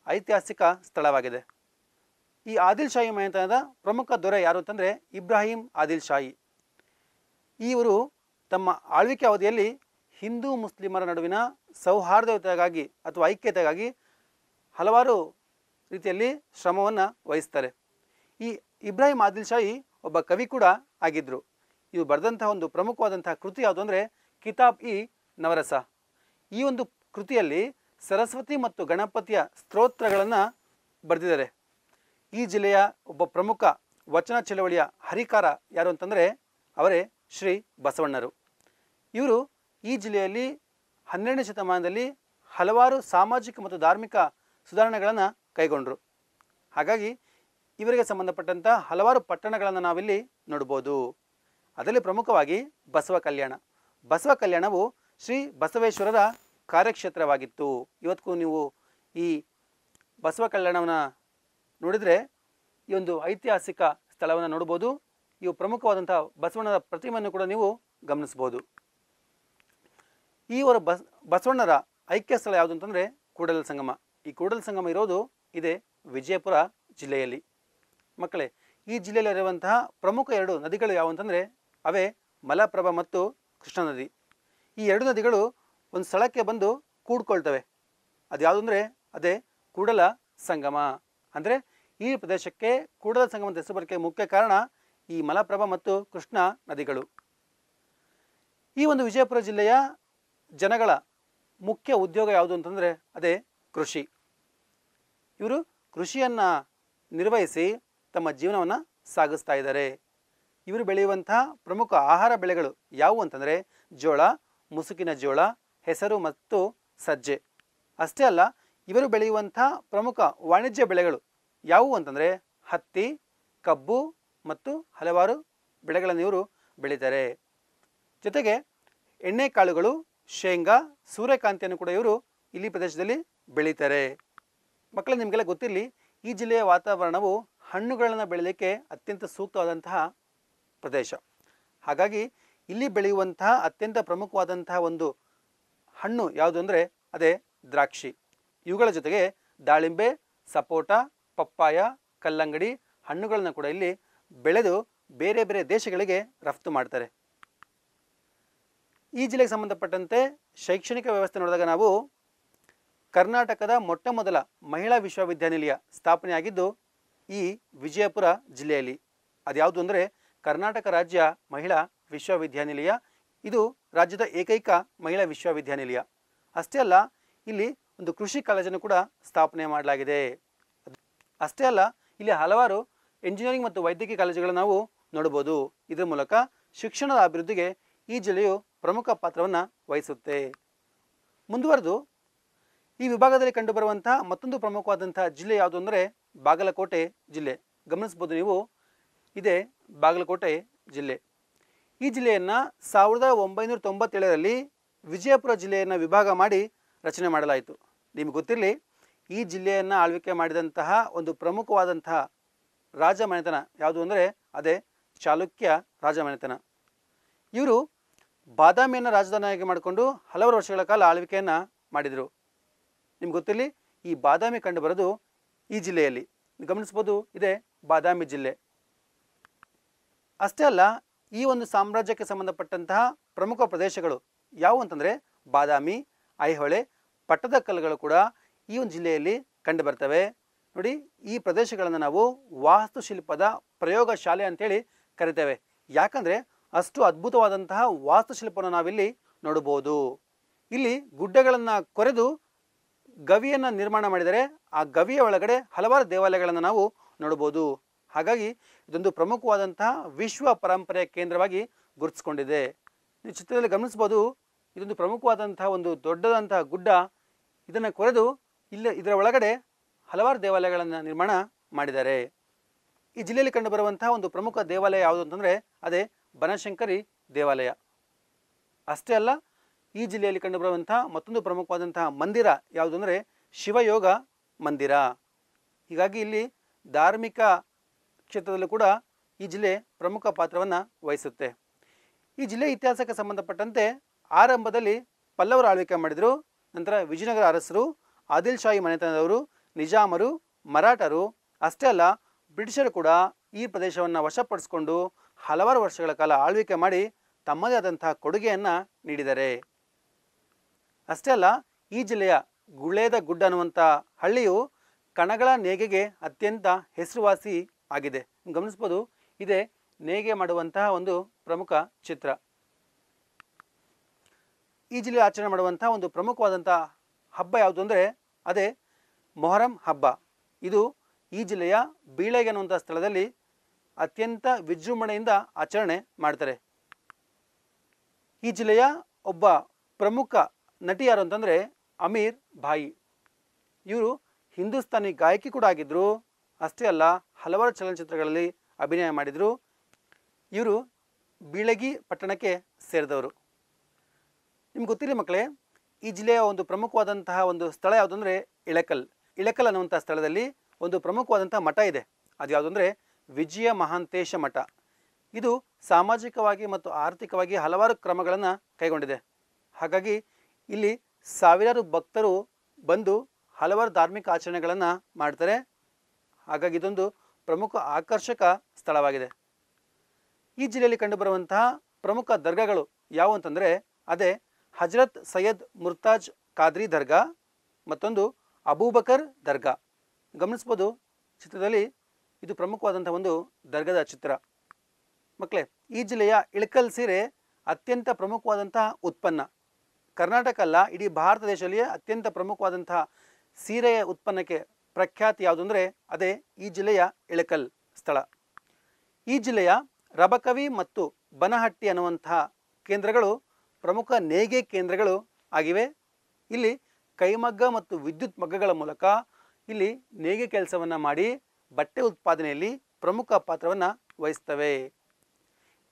ಐತಿಹಾಸಿಕ ಸ್ಥಳವಾಗಿದೆ. ಈ ಆದಿಲ್ ಶಾಹಿ ಮನೆತನದ ಪ್ರಮುಖ ದೊರೆ ಯಾರು ಅಂತಂದರೆ ಇಬ್ರಾಹಿಂ ಆದಿಲ್ ಶಾಹಿ. ಇವರು ತಮ್ಮ ಆಳ್ವಿಕೆ ಅವಧಿಯಲ್ಲಿ ಹಿಂದೂ ಮುಸ್ಲಿಮರ ನಡುವಿನ ಸೌಹಾರ್ದತೆಗಾಗಿ ಅಥವಾ ಐಕ್ಯತೆಗಾಗಿ ಹಲವಾರು ರೀತಿಯಲ್ಲಿ ಶ್ರಮವನ್ನು ವಹಿಸ್ತಾರೆ. ಈ ಇಬ್ರಾಹಿಂ ಆದಿಲ್ ಶಾಹಿ ಒಬ್ಬ ಕವಿ ಕೂಡ ಆಗಿದ್ದರು. ಇವು ಬರೆದಂತಹ ಒಂದು ಪ್ರಮುಖವಾದಂತಹ ಕೃತಿ ಯಾವುದು ಅಂದರೆ ಕಿತಾಬ್ ಇ ನವರಸ. ಈ ಒಂದು ಕೃತಿಯಲ್ಲಿ ಸರಸ್ವತಿ ಮತ್ತು ಗಣಪತಿಯ ಸ್ತೋತ್ರಗಳನ್ನು ಬರೆದಿದ್ದಾರೆ. ಈ ಜಿಲ್ಲೆಯ ಒಬ್ಬ ಪ್ರಮುಖ ವಚನ ಚಳವಳಿಯ ಹರಿಕಾರ ಯಾರು ಅಂತಂದರೆ ಅವರೇ ಶ್ರೀ ಬಸವಣ್ಣರು. ಇವರು ಈ ಜಿಲ್ಲೆಯಲ್ಲಿ 12ನೇ ಶತಮಾನದಲ್ಲಿ ಹಲವಾರು ಸಾಮಾಜಿಕ ಮತ್ತು ಧಾರ್ಮಿಕ ಸುಧಾರಣೆಗಳನ್ನು ಕೈಗೊಂಡರು. ಹಾಗಾಗಿ ಇವರಿಗೆ ಸಂಬಂಧಪಟ್ಟಂಥ ಹಲವಾರು ಪಟ್ಟಣಗಳನ್ನು ನಾವಿಲ್ಲಿ ನೋಡ್ಬೋದು. ಅದರಲ್ಲಿ ಪ್ರಮುಖವಾಗಿ ಬಸವ ಕಲ್ಯಾಣ. ಬಸವ ಕಲ್ಯಾಣವು ಶ್ರೀ ಬಸವೇಶ್ವರರ ಕಾರ್ಯಕ್ಷೇತ್ರವಾಗಿತ್ತು. ಇವತ್ತಿಗೂ ನೀವು ಈ ಬಸವ ಕಲ್ಯಾಣವನ್ನು ನೋಡಿದರೆ ಈ ಒಂದು ಐತಿಹಾಸಿಕ ಸ್ಥಳವನ್ನು ನೋಡ್ಬೋದು. ಇವು ಪ್ರಮುಖವಾದಂಥ ಬಸವಣ್ಣನ ಪ್ರತಿಮೆಯನ್ನು ಕೂಡ ನೀವು ಗಮನಿಸ್ಬೋದು. ಈ ಬಸವಣ್ಣರ ಐಕ್ಯ ಸ್ಥಳ ಯಾವುದು ಅಂತಂದರೆ ಕೂಡಲ ಸಂಗಮ. ಈ ಕೂಡಲ ಸಂಗಮ ಇರೋದು ಇದೆ ವಿಜಯಪುರ ಜಿಲ್ಲೆಯಲ್ಲಿ. ಮಕ್ಕಳೇ, ಈ ಜಿಲ್ಲೆಯಲ್ಲಿರುವಂತಹ ಪ್ರಮುಖ 2 ನದಿಗಳು ಯಾವುವಂತಂದರೆ ಅವೇ ಮಲಪ್ರಭಾ ಮತ್ತು ಕೃಷ್ಣಾ ನದಿ. ಈ 2 ನದಿಗಳು ಒಂದು ಸ್ಥಳಕ್ಕೆ ಬಂದು ಕೂಡ್ಕೊಳ್ತವೆ. ಅದು ಯಾವುದು ಅಂದರೆ ಅದೇ ಕೂಡಲ ಸಂಗಮ. ಅಂದರೆ ಈ ಪ್ರದೇಶಕ್ಕೆ ಕೂಡಲ ಸಂಗಮ ಅಂತ ಹೆಸರು ಬರೋಕ್ಕೆ ಮುಖ್ಯ ಕಾರಣ ಈ ಮಲಪ್ರಭಾ ಮತ್ತು ಕೃಷ್ಣಾ ನದಿಗಳು. ಈ ಒಂದು ವಿಜಯಪುರ ಜಿಲ್ಲೆಯ ಜನಗಳ ಮುಖ್ಯ ಉದ್ಯೋಗ ಯಾವುದು ಅಂತಂದರೆ ಅದೇ ಕೃಷಿ. ಇವರು ಕೃಷಿಯನ್ನು ನಿರ್ವಹಿಸಿ ತಮ್ಮ ಜೀವನವನ್ನು ಸಾಗಿಸ್ತಾ ಇದ್ದಾರೆ. ಇವರು ಬೆಳೆಯುವಂತಹ ಪ್ರಮುಖ ಆಹಾರ ಬೆಳೆಗಳು ಯಾವುವು ಅಂತಂದರೆ ಜೋಳ, ಮುಸುಕಿನ ಜೋಳ, ಹೆಸರು ಮತ್ತು ಸಜ್ಜೆ. ಅಷ್ಟೇ ಅಲ್ಲ, ಇವರು ಬೆಳೆಯುವಂಥ ಪ್ರಮುಖ ವಾಣಿಜ್ಯ ಬೆಳೆಗಳು ಯಾವುವು ಅಂತಂದರೆ ಹತ್ತಿ, ಕಬ್ಬು ಮತ್ತು ಹಲವಾರು ಬೆಳೆಗಳನ್ನು ಇವರು ಬೆಳೀತಾರೆ. ಜೊತೆಗೆ ಎಣ್ಣೆಕಾಳುಗಳು, ಶೇಂಗಾ, ಸೂರ್ಯಕಾಂತಿಯನ್ನು ಕೂಡ ಇವರು ಇಲ್ಲಿ ಪ್ರದೇಶದಲ್ಲಿ ಬೆಳೀತಾರೆ. ಮಕ್ಕಳೇ, ನಿಮಗೆಲ್ಲ ಗೊತ್ತಿರಲಿ, ಈ ಜಿಲ್ಲೆಯ ವಾತಾವರಣವು ಹಣ್ಣುಗಳನ್ನು ಬೆಳೆಯಲಿಕ್ಕೆ ಅತ್ಯಂತ ಸೂಕ್ತವಾದಂತಹ ಪ್ರದೇಶ. ಹಾಗಾಗಿ ಇಲ್ಲಿ ಬೆಳೆಯುವಂತಹ ಅತ್ಯಂತ ಪ್ರಮುಖವಾದಂತಹ ಒಂದು ಹಣ್ಣು ಯಾವುದು ಅಂದರೆ ಅದೇ ದ್ರಾಕ್ಷಿ. ಇವುಗಳ ಜೊತೆಗೆ ದಾಳಿಂಬೆ, ಸಪೋಟ, ಪಪ್ಪಾಯ, ಕಲ್ಲಂಗಡಿ ಹಣ್ಣುಗಳನ್ನು ಕೂಡ ಇಲ್ಲಿ ಬೆಳೆದು ಬೇರೆ ಬೇರೆ ದೇಶಗಳಿಗೆ ರಫ್ತು ಮಾಡ್ತಾರೆ. ಈ ಜಿಲ್ಲೆಗೆ ಸಂಬಂಧಪಟ್ಟಂತೆ ಶೈಕ್ಷಣಿಕ ವ್ಯವಸ್ಥೆ ನೋಡಿದಾಗ ನಾವು ಕರ್ನಾಟಕದ ಮೊಟ್ಟ ಮೊದಲ ಮಹಿಳಾ ವಿಶ್ವವಿದ್ಯಾನಿಲಯ ಸ್ಥಾಪನೆಯಾಗಿದ್ದು ಈ ವಿಜಯಪುರ ಜಿಲ್ಲೆಯಲ್ಲಿ. ಅದ್ಯಾವುದು ಅಂದರೆ ಕರ್ನಾಟಕ ರಾಜ್ಯ ಮಹಿಳಾ ವಿಶ್ವವಿದ್ಯಾನಿಲಯ. ಇದು ರಾಜ್ಯದ ಏಕೈಕ ಮಹಿಳಾ ವಿಶ್ವವಿದ್ಯಾನಿಲಯ. ಅಷ್ಟೇ ಅಲ್ಲ, ಇಲ್ಲಿ ಒಂದು ಕೃಷಿ ಕಾಲೇಜನ್ನು ಕೂಡ ಸ್ಥಾಪನೆ ಮಾಡಲಾಗಿದೆ. ಅಷ್ಟೇ ಅಲ್ಲ, ಇಲ್ಲಿ ಹಲವಾರು ಎಂಜಿನಿಯರಿಂಗ್ ಮತ್ತು ವೈದ್ಯಕೀಯ ಕಾಲೇಜುಗಳನ್ನು ನಾವು ನೋಡಬಹುದು. ಇದರ ಮೂಲಕ ಶಿಕ್ಷಣದ ಅಭಿವೃದ್ಧಿಗೆ ಈ ಜಿಲ್ಲೆಯು ಪ್ರಮುಖ ಪಾತ್ರವನ್ನು ವಹಿಸುತ್ತೆ. ಮುಂದುವರೆದು ಈ ವಿಭಾಗದಲ್ಲಿ ಕಂಡುಬರುವಂತಹ ಮತ್ತೊಂದು ಪ್ರಮುಖವಾದಂತಹ ಜಿಲ್ಲೆ ಯಾವುದು ಅಂದರೆ ಬಾಗಲಕೋಟೆ ಜಿಲ್ಲೆ. ಗಮನಿಸ್ಬೋದು ನೀವು, ಇದೇ ಬಾಗಲಕೋಟೆ ಜಿಲ್ಲೆ. ಈ ಜಿಲ್ಲೆಯನ್ನು 1997ರಲ್ಲಿ ವಿಜಯಪುರ ಜಿಲ್ಲೆಯನ್ನು ವಿಭಾಗ ಮಾಡಿ ರಚನೆ ಮಾಡಲಾಯಿತು. ನಿಮಗೆ ಗೊತ್ತಿರಲಿ, ಈ ಜಿಲ್ಲೆಯನ್ನು ಆಳ್ವಿಕೆ ಮಾಡಿದಂತಹ ಒಂದು ಪ್ರಮುಖವಾದಂತಹ ರಾಜಮನೆತನ ಯಾವುದು ಅಂದರೆ ಅದೇ ಚಾಲುಕ್ಯ ರಾಜಮನೆತನ. ಇವರು ಬಾದಾಮಿಯನ್ನು ರಾಜಧಾನಿಯಾಗಿ ಮಾಡಿಕೊಂಡು ಹಲವಾರು ವರ್ಷಗಳ ಕಾಲ ಆಳ್ವಿಕೆಯನ್ನು ಮಾಡಿದರು. ನಿಮ್ಗೆ ಗೊತ್ತಿರಲಿ, ಈ ಬಾದಾಮಿ ಕಂಡುಬರೋದು ಈ ಜಿಲ್ಲೆಯಲ್ಲಿ. ಗಮನಿಸ್ಬೋದು, ಇದೇ ಬಾದಾಮಿ ಜಿಲ್ಲೆ. ಅಷ್ಟೇ ಅಲ್ಲ, ಈ ಒಂದು ಸಾಮ್ರಾಜ್ಯಕ್ಕೆ ಸಂಬಂಧಪಟ್ಟಂತಹ ಪ್ರಮುಖ ಪ್ರದೇಶಗಳು ಯಾವುವು ಅಂತಂದರೆ ಬಾದಾಮಿ, ಐಹೊಳೆ, ಪಟ್ಟದಕಲ್ಲುಗಳು ಕೂಡ ಈ ಒಂದು ಜಿಲ್ಲೆಯಲ್ಲಿ ಕಂಡು ಬರ್ತವೆ. ನೋಡಿ, ಈ ಪ್ರದೇಶಗಳನ್ನು ನಾವು ವಾಸ್ತುಶಿಲ್ಪದ ಪ್ರಯೋಗಶಾಲೆ ಅಂತೇಳಿ ಕರಿತೇವೆ. ಯಾಕಂದರೆ ಅಷ್ಟು ಅದ್ಭುತವಾದಂತಹ ವಾಸ್ತುಶಿಲ್ಪವನ್ನು ನಾವಿಲ್ಲಿ ನೋಡಬಹುದು. ಇಲ್ಲಿ ಗುಡ್ಡಗಳನ್ನು ಕೊರೆದು ಗವಿಯನ್ನು ನಿರ್ಮಾಣ ಮಾಡಿದರೆ ಆ ಗವಿಯ ಒಳಗಡೆ ಹಲವಾರು ದೇವಾಲಯಗಳನ್ನು ನಾವು ನೋಡಬಹುದು. ಹಾಗಾಗಿ ಇದೊಂದು ಪ್ರಮುಖವಾದಂತಹ ವಿಶ್ವ ಪರಂಪರೆಯ ಕೇಂದ್ರವಾಗಿ ಗುರುತಿಸಿಕೊಂಡಿದೆ. ನೀವು ಚಿತ್ರದಲ್ಲಿ ಗಮನಿಸ್ಬೋದು, ಇದೊಂದು ಪ್ರಮುಖವಾದಂತಹ ಒಂದು ದೊಡ್ಡದಂತಹ ಗುಡ್ಡ. ಇದನ್ನು ಕೊರೆದು ಇದರ ಒಳಗಡೆ ಹಲವಾರು ದೇವಾಲಯಗಳನ್ನು ನಿರ್ಮಾಣ ಮಾಡಿದ್ದಾರೆ. ಈ ಜಿಲ್ಲೆಯಲ್ಲಿ ಕಂಡುಬರುವಂತಹ ಒಂದು ಪ್ರಮುಖ ದೇವಾಲಯ ಯಾವುದು ಅಂತಂದರೆ ಅದೇ ಬನಶಂಕರಿ ದೇವಾಲಯ. ಅಷ್ಟೇ ಅಲ್ಲ, ಈ ಜಿಲ್ಲೆಯಲ್ಲಿ ಕಂಡುಬರುವಂತಹ ಮತ್ತೊಂದು ಪ್ರಮುಖವಾದಂತಹ ಮಂದಿರ ಯಾವುದು ಅಂದರೆ ಶಿವಯೋಗ ಮಂದಿರ. ಹೀಗಾಗಿ ಇಲ್ಲಿ ಧಾರ್ಮಿಕ ಕ್ಷೇತ್ರದಲ್ಲೂ ಕೂಡ ಈ ಜಿಲ್ಲೆ ಪ್ರಮುಖ ಪಾತ್ರವನ್ನು ವಹಿಸುತ್ತೆ. ಈ ಜಿಲ್ಲೆಯ ಇತಿಹಾಸಕ್ಕೆ ಸಂಬಂಧಪಟ್ಟಂತೆ ಆರಂಭದಲ್ಲಿ ಪಲ್ಲವರು ಆಳ್ವಿಕೆ ಮಾಡಿದರು. ನಂತರ ವಿಜಯನಗರ ಅರಸರು, ಆದಿಲ್ ಶಾಹಿ ಮನೆತನದವರು, ನಿಜಾಮರು, ಮರಾಠರು, ಅಷ್ಟೇ ಅಲ್ಲ ಬ್ರಿಟಿಷರು ಕೂಡ ಈ ಪ್ರದೇಶವನ್ನು ವಶಪಡಿಸಿಕೊಂಡು ಹಲವಾರು ವರ್ಷಗಳ ಕಾಲ ಆಳ್ವಿಕೆ ಮಾಡಿ ತಮ್ಮದೇ ಆದಂತಹ ಕೊಡುಗೆಯನ್ನು ನೀಡಿದ್ದಾರೆ. ಅಷ್ಟೇ ಅಲ್ಲ, ಈ ಜಿಲ್ಲೆಯ ಗುಳೇದ ಗುಡ್ಡ ಅನ್ನುವಂಥ ಹಳ್ಳಿಯು ಕಣಗಳ ನೇಗೆಗೆ ಅತ್ಯಂತ ಹೆಸರುವಾಸಿ ಆಗಿದೆ. ಗಮನಿಸ್ಬೋದು, ಇದೇ ನೇಗೆ ಮಾಡುವಂತಹ ಒಂದು ಪ್ರಮುಖ ಚಿತ್ರ. ಈ ಜಿಲ್ಲೆ ಆಚರಣೆ ಮಾಡುವಂತಹ ಒಂದು ಪ್ರಮುಖವಾದಂತಹ ಹಬ್ಬ ಯಾವುದು ಅಂದರೆ ಅದೇ ಮೊಹರಂ ಹಬ್ಬ. ಇದು ಈ ಜಿಲ್ಲೆಯ ಬೀಳೆಗೆ ಅನ್ನುವಂಥ ಸ್ಥಳದಲ್ಲಿ ಅತ್ಯಂತ ವಿಜೃಂಭಣೆಯಿಂದ ಆಚರಣೆ ಮಾಡ್ತಾರೆ. ಈ ಜಿಲ್ಲೆಯ ಒಬ್ಬ ಪ್ರಮುಖ ನಟಿ ಯಾರು ಅಂತಂದರೆ ಅಮೀರ್ ಭಾಯಿ. ಇವರು ಹಿಂದೂಸ್ತಾನಿ ಗಾಯಕಿ ಕೂಡ ಆಗಿದ್ದರು. ಅಷ್ಟೇ ಅಲ್ಲ, ಹಲವಾರು ಚಲನಚಿತ್ರಗಳಲ್ಲಿ ಅಭಿನಯ ಮಾಡಿದರು. ಇವರು ಬೀಳಗಿ ಪಟ್ಟಣಕ್ಕೆ ಸೇರಿದವರು. ನಿಮ್ಗೆ ಗೊತ್ತಿರಲಿ ಮಕ್ಕಳೇ, ಈ ಜಿಲ್ಲೆಯ ಒಂದು ಪ್ರಮುಖವಾದಂತಹ ಒಂದು ಸ್ಥಳ ಯಾವುದು ಅಂದರೆ ಇಳಕಲ್. ಇಳಕಲ್ ಅನ್ನುವಂಥ ಸ್ಥಳದಲ್ಲಿ ಒಂದು ಪ್ರಮುಖವಾದಂತಹ ಮಠ ಇದೆ. ಅದು ಯಾವುದು ಅಂದರೆ ವಿಜಯ ಮಹಾಂತೇಶ ಮಠ. ಇದು ಸಾಮಾಜಿಕವಾಗಿ ಮತ್ತು ಆರ್ಥಿಕವಾಗಿ ಹಲವಾರು ಕ್ರಮಗಳನ್ನು ಕೈಗೊಂಡಿದೆ. ಹಾಗಾಗಿ ಇಲ್ಲಿ ಸಾವಿರಾರು ಭಕ್ತರು ಬಂದು ಹಲವಾರು ಧಾರ್ಮಿಕ ಆಚರಣೆಗಳನ್ನು ಮಾಡ್ತಾರೆ. ಹಾಗಾಗಿ ಇದೊಂದು ಪ್ರಮುಖ ಆಕರ್ಷಕ ಸ್ಥಳವಾಗಿದೆ. ಈ ಜಿಲ್ಲೆಯಲ್ಲಿ ಕಂಡುಬರುವಂತಹ ಪ್ರಮುಖ ದರ್ಗಾಗಳು ಯಾವುವು ಅಂತಂದರೆ ಅದೇ ಹಜರತ್ ಸೈಯದ್ ಮುರ್ತಾಜ್ ಖಾದ್ರಿ ದರ್ಗಾ, ಮತ್ತೊಂದು ಅಬೂಬಕರ್ ದರ್ಗಾ. ಗಮನಿಸ್ಬೋದು ಚಿತ್ರದಲ್ಲಿ ಇದು ಪ್ರಮುಖವಾದಂಥ ಒಂದು ದರ್ಗಾದ ಚಿತ್ರ. ಮಕ್ಕಳೇ, ಈ ಜಿಲ್ಲೆಯ ಇಳಕಲ್ ಸೀರೆ ಅತ್ಯಂತ ಪ್ರಮುಖವಾದಂತಹ ಉತ್ಪನ್ನ. ಕರ್ನಾಟಕ ಅಲ್ಲ, ಇಡೀ ಭಾರತ ದೇಶದಲ್ಲಿಯೇ ಅತ್ಯಂತ ಪ್ರಮುಖವಾದಂತಹ ಸೀರೆಯ ಉತ್ಪನ್ನಕ್ಕೆ ಪ್ರಖ್ಯಾತಿ ಯಾವುದು ಅಂದರೆ ಅದೇ ಈ ಜಿಲ್ಲೆಯ ಇಳಕಲ್ ಸ್ಥಳ. ಈ ಜಿಲ್ಲೆಯ ರಬಕವಿ ಮತ್ತು ಬನಹಟ್ಟಿ ಅನ್ನುವಂತಹ ಕೇಂದ್ರಗಳು ಪ್ರಮುಖ ನೇಯ್ಗೆ ಕೇಂದ್ರಗಳು ಆಗಿವೆ. ಇಲ್ಲಿ ಕೈಮಗ್ಗ ಮತ್ತು ವಿದ್ಯುತ್ ಮಗ್ಗಗಳ ಮೂಲಕ ಇಲ್ಲಿ ನೇಯ್ಗೆ ಕೆಲಸವನ್ನು ಮಾಡಿ ಬಟ್ಟೆ ಉತ್ಪಾದನೆಯಲ್ಲಿ ಪ್ರಮುಖ ಪಾತ್ರವನ್ನು ವಹಿಸ್ತವೆ.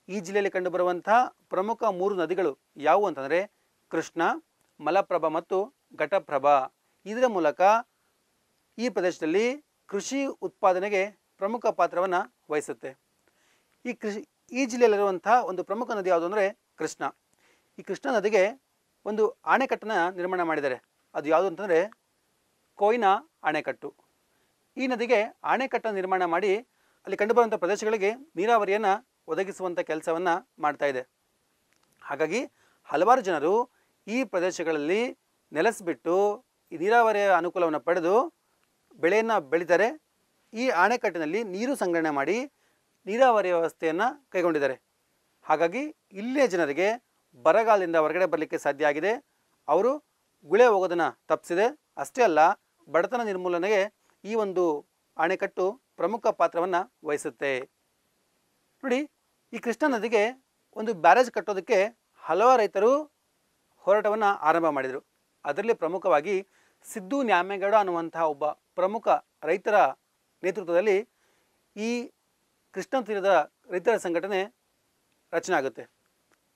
ಈ ಜಿಲ್ಲೆಯಲ್ಲಿ ಕಂಡುಬರುವಂತಹ ಪ್ರಮುಖ 3 ನದಿಗಳು ಯಾವುವು ಅಂತಂದರೆ ಕೃಷ್ಣ, ಮಲಪ್ರಭಾ ಮತ್ತು ಘಟಪ್ರಭಾ. ಇದರ ಮೂಲಕ ಈ ಪ್ರದೇಶದಲ್ಲಿ ಕೃಷಿ ಉತ್ಪಾದನೆಗೆ ಪ್ರಮುಖ ಪಾತ್ರವನ್ನು ವಹಿಸುತ್ತೆ. ಈ ಜಿಲ್ಲೆಯಲ್ಲಿರುವಂತಹ ಒಂದು ಪ್ರಮುಖ ನದಿ ಯಾವುದು ಅಂದರೆ ಕೃಷ್ಣ. ಈ ಕೃಷ್ಣ ನದಿಗೆ ಒಂದು ಅಣೆಕಟ್ಟನ್ನು ನಿರ್ಮಾಣ ಮಾಡಿದ್ದಾರೆ. ಅದು ಯಾವುದು ಅಂತಂದರೆ ಕೊಯ್ನಾ ಅಣೆಕಟ್ಟು. ಈ ನದಿಗೆ ಅಣೆಕಟ್ಟನ್ನು ನಿರ್ಮಾಣ ಮಾಡಿ ಅಲ್ಲಿ ಕಂಡುಬರುವಂಥ ಪ್ರದೇಶಗಳಿಗೆ ನೀರಾವರಿಯನ್ನು ಒದಗಿಸುವಂಥ ಕೆಲಸವನ್ನು ಮಾಡ್ತಾ ಇದೆ. ಹಾಗಾಗಿ ಹಲವಾರು ಜನರು ಈ ಪ್ರದೇಶಗಳಲ್ಲಿ ನೆಲೆಸಿಬಿಟ್ಟು ಈ ನೀರಾವರಿಯ ಅನುಕೂಲವನ್ನು ಪಡೆದು ಬೆಳೆಯನ್ನು ಬೆಳೀತಾರೆ. ಈ ಅಣೆಕಟ್ಟಿನಲ್ಲಿ ನೀರು ಸಂಗ್ರಹಣೆ ಮಾಡಿ ನೀರಾವರಿ ವ್ಯವಸ್ಥೆಯನ್ನು ಕೈಗೊಂಡಿದ್ದಾರೆ. ಹಾಗಾಗಿ ಇಲ್ಲಿಯ ಜನರಿಗೆ ಬರಗಾಲದಿಂದ ಹೊರಗಡೆ ಬರಲಿಕ್ಕೆ ಸಾಧ್ಯ ಆಗಿದೆ. ಅವರು ಗುಳೆ ಹೋಗೋದನ್ನು ತಪ್ಪಿಸಿದೆ. ಅಷ್ಟೇ ಅಲ್ಲ, ಬಡತನ ನಿರ್ಮೂಲನೆಗೆ ಈ ಒಂದು ಅಣೆಕಟ್ಟು ಪ್ರಮುಖ ಪಾತ್ರವನ್ನು ವಹಿಸುತ್ತೆ. ನೋಡಿ, ಈ ಕೃಷ್ಣಾ ನದಿಗೆ ಒಂದು ಬ್ಯಾರೇಜ್ ಕಟ್ಟೋದಕ್ಕೆ ಹಲವಾರು ರೈತರು ಹೋರಾಟವನ್ನು ಆರಂಭ ಮಾಡಿದರು. ಅದರಲ್ಲಿ ಪ್ರಮುಖವಾಗಿ ಸಿದ್ದು ನ್ಯಾಮೇಗೌಡ ಅನ್ನುವಂತಹ ಒಬ್ಬ ಪ್ರಮುಖ ರೈತರ ನೇತೃತ್ವದಲ್ಲಿ ಈ ಕೃಷ್ಣಾ ತೀರದ ರೈತರ ಸಂಘಟನೆ ರಚನೆ ಆಗುತ್ತೆ.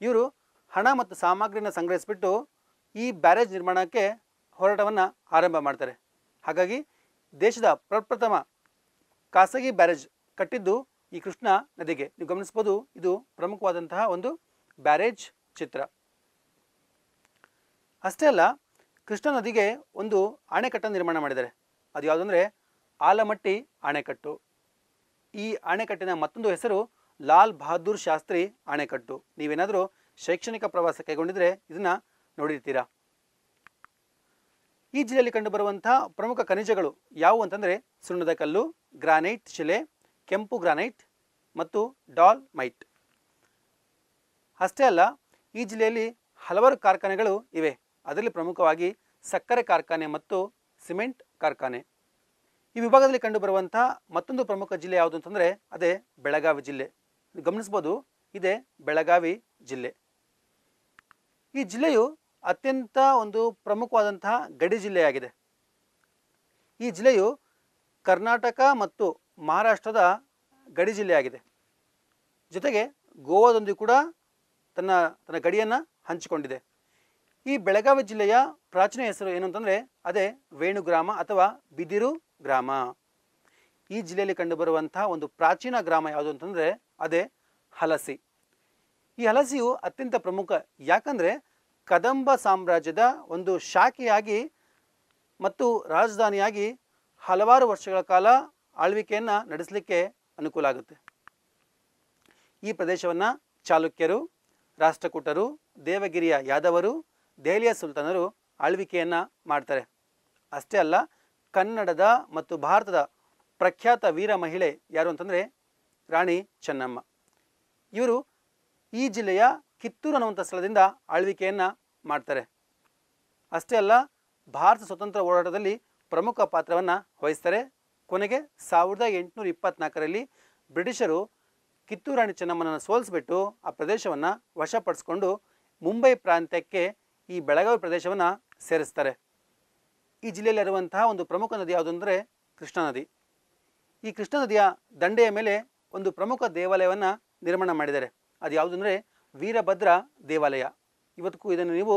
ಇವರು ಹಣ ಮತ್ತು ಸಾಮಗ್ರಿಯನ್ನು ಸಂಗ್ರಹಿಸಿಬಿಟ್ಟು ಈ ಬ್ಯಾರೇಜ್ ನಿರ್ಮಾಣಕ್ಕೆ ಹೋರಾಟವನ್ನು ಆರಂಭ ಮಾಡ್ತಾರೆ. ಹಾಗಾಗಿ ದೇಶದ ಪ್ರಪ್ರಥಮ ಖಾಸಗಿ ಬ್ಯಾರೇಜ್ ಕಟ್ಟಿದ್ದು ಈ ಕೃಷ್ಣಾ ನದಿಗೆ. ನೀವು ಗಮನಿಸ್ಬೋದು, ಇದು ಪ್ರಮುಖವಾದಂತಹ ಒಂದು ಬ್ಯಾರೇಜ್ ಚಿತ್ರ. ಅಷ್ಟೇ ಅಲ್ಲ, ಕೃಷ್ಣಾ ನದಿಗೆ ಒಂದು ಅಣೆಕಟ್ಟನ್ನು ನಿರ್ಮಾಣ ಮಾಡಿದ್ದಾರೆ. ಅದು ಯಾವುದಂದರೆ ಆಲಮಟ್ಟಿ ಅಣೆಕಟ್ಟು. ಈ ಅಣೆಕಟ್ಟಿನ ಮತ್ತೊಂದು ಹೆಸರು ಲಾಲ್ ಬಹದ್ದೂರ್ ಶಾಸ್ತ್ರಿ ಅಣೆಕಟ್ಟು. ನೀವೇನಾದರೂ ಶೈಕ್ಷಣಿಕ ಪ್ರವಾಸ ಕೈಗೊಂಡಿದ್ರೆ ಇದನ್ನು ನೋಡಿರ್ತೀರಾ. ಈ ಜಿಲ್ಲೆಯಲ್ಲಿ ಕಂಡುಬರುವಂತಹ ಪ್ರಮುಖ ಖನಿಜಗಳು ಯಾವುವು ಅಂತಂದರೆ ಸುಣ್ಣದ ಕಲ್ಲು, ಗ್ರಾನೈಟ್ ಶಿಲೆ, ಕೆಂಪು ಗ್ರಾನೈಟ್ ಮತ್ತು ಡಾಲ್ಮೈಟ್. ಅಷ್ಟೇ ಅಲ್ಲ, ಈ ಜಿಲ್ಲೆಯಲ್ಲಿ ಹಲವಾರು ಕಾರ್ಖಾನೆಗಳು ಇವೆ. ಅದರಲ್ಲಿ ಪ್ರಮುಖವಾಗಿ ಸಕ್ಕರೆ ಕಾರ್ಖಾನೆ ಮತ್ತು ಸಿಮೆಂಟ್ ಕಾರ್ಖಾನೆ. ಈ ವಿಭಾಗದಲ್ಲಿ ಕಂಡುಬರುವಂತಹ ಮತ್ತೊಂದು ಪ್ರಮುಖ ಜಿಲ್ಲೆ ಯಾವುದು ಅಂತಂದರೆ ಅದೇ ಬೆಳಗಾವಿ ಜಿಲ್ಲೆ. ಗಮನಿಸ್ಬೋದು, ಇದೇ ಬೆಳಗಾವಿ ಜಿಲ್ಲೆ. ಈ ಜಿಲ್ಲೆಯು ಅತ್ಯಂತ ಒಂದು ಪ್ರಮುಖವಾದಂತಹ ಗಡಿ ಜಿಲ್ಲೆಯಾಗಿದೆ. ಈ ಜಿಲ್ಲೆಯು ಕರ್ನಾಟಕ ಮತ್ತು ಮಹಾರಾಷ್ಟ್ರದ ಗಡಿ ಜಿಲ್ಲೆಯಾಗಿದೆ. ಜೊತೆಗೆ ಗೋವಾದೊಂದಿಗೆ ಕೂಡ ತನ್ನ ಗಡಿಯನ್ನು ಹಂಚಿಕೊಂಡಿದೆ. ಈ ಬೆಳಗಾವಿ ಜಿಲ್ಲೆಯ ಪ್ರಾಚೀನ ಹೆಸರು ಏನು ಅಂತಂದರೆ ಅದೇ ವೇಣುಗ್ರಾಮ ಅಥವಾ ಬಿದಿರು ಗ್ರಾಮ. ಈ ಜಿಲ್ಲೆಯಲ್ಲಿ ಕಂಡುಬರುವಂತಹ ಒಂದು ಪ್ರಾಚೀನ ಗ್ರಾಮ ಯಾವುದು ಅಂತಂದರೆ ಅದೇ ಹಲಸಿ. ಈ ಹಲಸಿಯು ಅತ್ಯಂತ ಪ್ರಮುಖ. ಯಾಕಂದರೆ ಕದಂಬ ಸಾಮ್ರಾಜ್ಯದ ಒಂದು ಶಾಖೆಯಾಗಿ ಮತ್ತು ರಾಜಧಾನಿಯಾಗಿ ಹಲವಾರು ವರ್ಷಗಳ ಕಾಲ ಆಳ್ವಿಕೆಯನ್ನು ನಡೆಸಲಿಕ್ಕೆ ಅನುಕೂಲ ಆಗುತ್ತೆ. ಈ ಪ್ರದೇಶವನ್ನು ಚಾಲುಕ್ಯರು, ರಾಷ್ಟ್ರಕೂಟರು, ದೇವಗಿರಿಯ ಯಾದವರು, ದೆಹಲಿಯ ಸುಲ್ತಾನರು ಆಳ್ವಿಕೆಯನ್ನು ಮಾಡ್ತಾರೆ. ಅಷ್ಟೇ ಅಲ್ಲ, ಕನ್ನಡದ ಮತ್ತು ಭಾರತದ ಪ್ರಖ್ಯಾತ ವೀರ ಮಹಿಳೆ ಯಾರು ಅಂತಂದರೆ ರಾಣಿ ಚೆನ್ನಮ್ಮ. ಇವರು ಈ ಜಿಲ್ಲೆಯ ಕಿತ್ತೂರು ಅನ್ನುವಂಥ ಸ್ಥಳದಿಂದ ಆಳ್ವಿಕೆಯನ್ನು ಮಾಡ್ತಾರೆ. ಅಷ್ಟೇ ಅಲ್ಲ, ಭಾರತ ಸ್ವತಂತ್ರ ಹೋರಾಟದಲ್ಲಿ ಪ್ರಮುಖ ಪಾತ್ರವನ್ನು ವಹಿಸ್ತಾರೆ. ಕೊನೆಗೆ 1824ರಲ್ಲಿ ಬ್ರಿಟಿಷರು ಕಿತ್ತೂರು ರಾಣಿ ಚೆನ್ನಮ್ಮನನ್ನು ಸೋಲಿಸಿಬಿಟ್ಟು ಆ ಪ್ರದೇಶವನ್ನು ವಶಪಡಿಸಿಕೊಂಡು ಮುಂಬೈ ಪ್ರಾಂತ್ಯಕ್ಕೆ ಈ ಬೆಳಗಾವಿ ಪ್ರದೇಶವನ್ನು ಸೇರಿಸ್ತಾರೆ. ಈ ಜಿಲ್ಲೆಯಲ್ಲಿರುವಂತಹ ಒಂದು ಪ್ರಮುಖ ನದಿ ಯಾವುದು ಅಂದರೆ ಕೃಷ್ಣಾ ನದಿ. ಈ ಕೃಷ್ಣಾ ನದಿಯ ದಂಡೆಯ ಮೇಲೆ ಒಂದು ಪ್ರಮುಖ ದೇವಾಲಯವನ್ನು ನಿರ್ಮಾಣ ಮಾಡಿದ್ದಾರೆ. ಅದು ಯಾವುದು ಅಂದರೆ ವೀರಭದ್ರ ದೇವಾಲಯ. ಇವತ್ತಿಗೂ ಇದನ್ನು ನೀವು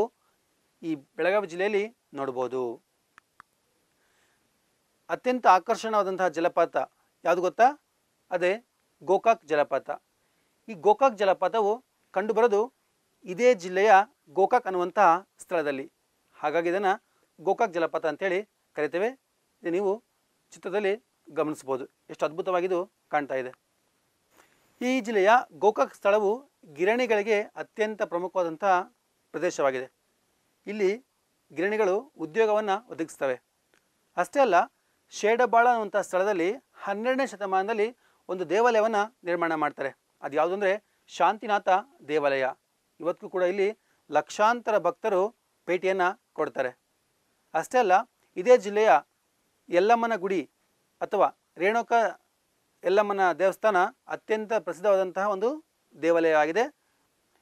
ಈ ಬೆಳಗಾವಿ ಜಿಲ್ಲೆಯಲ್ಲಿ ನೋಡ್ಬೋದು. ಅತ್ಯಂತ ಆಕರ್ಷಣವಾದಂತಹ ಜಲಪಾತ ಯಾವುದು ಗೊತ್ತಾ? ಅದೇ ಗೋಕಾಕ್ ಜಲಪಾತ. ಈ ಗೋಕಾಕ್ ಜಲಪಾತವು ಕಂಡುಬರೋದು ಇದೇ ಜಿಲ್ಲೆಯ ಗೋಕಾಕ್ ಅನ್ನುವಂತಹ ಸ್ಥಳದಲ್ಲಿ. ಹಾಗಾಗಿ ಇದನ್ನು ಗೋಕಾಕ್ ಜಲಪಾತ ಅಂತೇಳಿ ಕರಿತೇವೆ. ಇದು ನೀವು ಚಿತ್ರದಲ್ಲಿ ಗಮನಿಸ್ಬೋದು, ಎಷ್ಟು ಅದ್ಭುತವಾಗಿದು ಕಾಣ್ತಾ ಇದೆ. ಈ ಜಿಲ್ಲೆಯ ಗೋಕಾಕ್ ಸ್ಥಳವು ಗಿರಣಿಗಳಿಗೆ ಅತ್ಯಂತ ಪ್ರಮುಖವಾದಂತಹ ಪ್ರದೇಶವಾಗಿದೆ. ಇಲ್ಲಿ ಗಿರಣಿಗಳು ಉದ್ಯೋಗವನ್ನು ಒದಗಿಸ್ತವೆ. ಅಷ್ಟೇ ಅಲ್ಲ, ಶೇಡಬಾಳ ಅನ್ನುವಂಥ ಸ್ಥಳದಲ್ಲಿ 12ನೇ ಶತಮಾನದಲ್ಲಿ ಒಂದು ದೇವಾಲಯವನ್ನು ನಿರ್ಮಾಣ ಮಾಡ್ತಾರೆ. ಅದು ಯಾವುದು ಅಂದರೆ ಶಾಂತಿನಾಥ ದೇವಾಲಯ. ಇವತ್ತಿಗೂ ಕೂಡ ಇಲ್ಲಿ ಲಕ್ಷಾಂತರ ಭಕ್ತರು ಭೇಟಿಯನ್ನು ಕೊಡ್ತಾರೆ. ಅಷ್ಟೇ ಅಲ್ಲ, ಇದೇ ಜಿಲ್ಲೆಯ ಯಲ್ಲಮ್ಮನ ಗುಡಿ ಅಥವಾ ರೇಣುಕಾ ಯಲ್ಲಮ್ಮನ ದೇವಸ್ಥಾನ ಅತ್ಯಂತ ಪ್ರಸಿದ್ಧವಾದಂತಹ ಒಂದು ದೇವಾಲಯ ಆಗಿದೆ.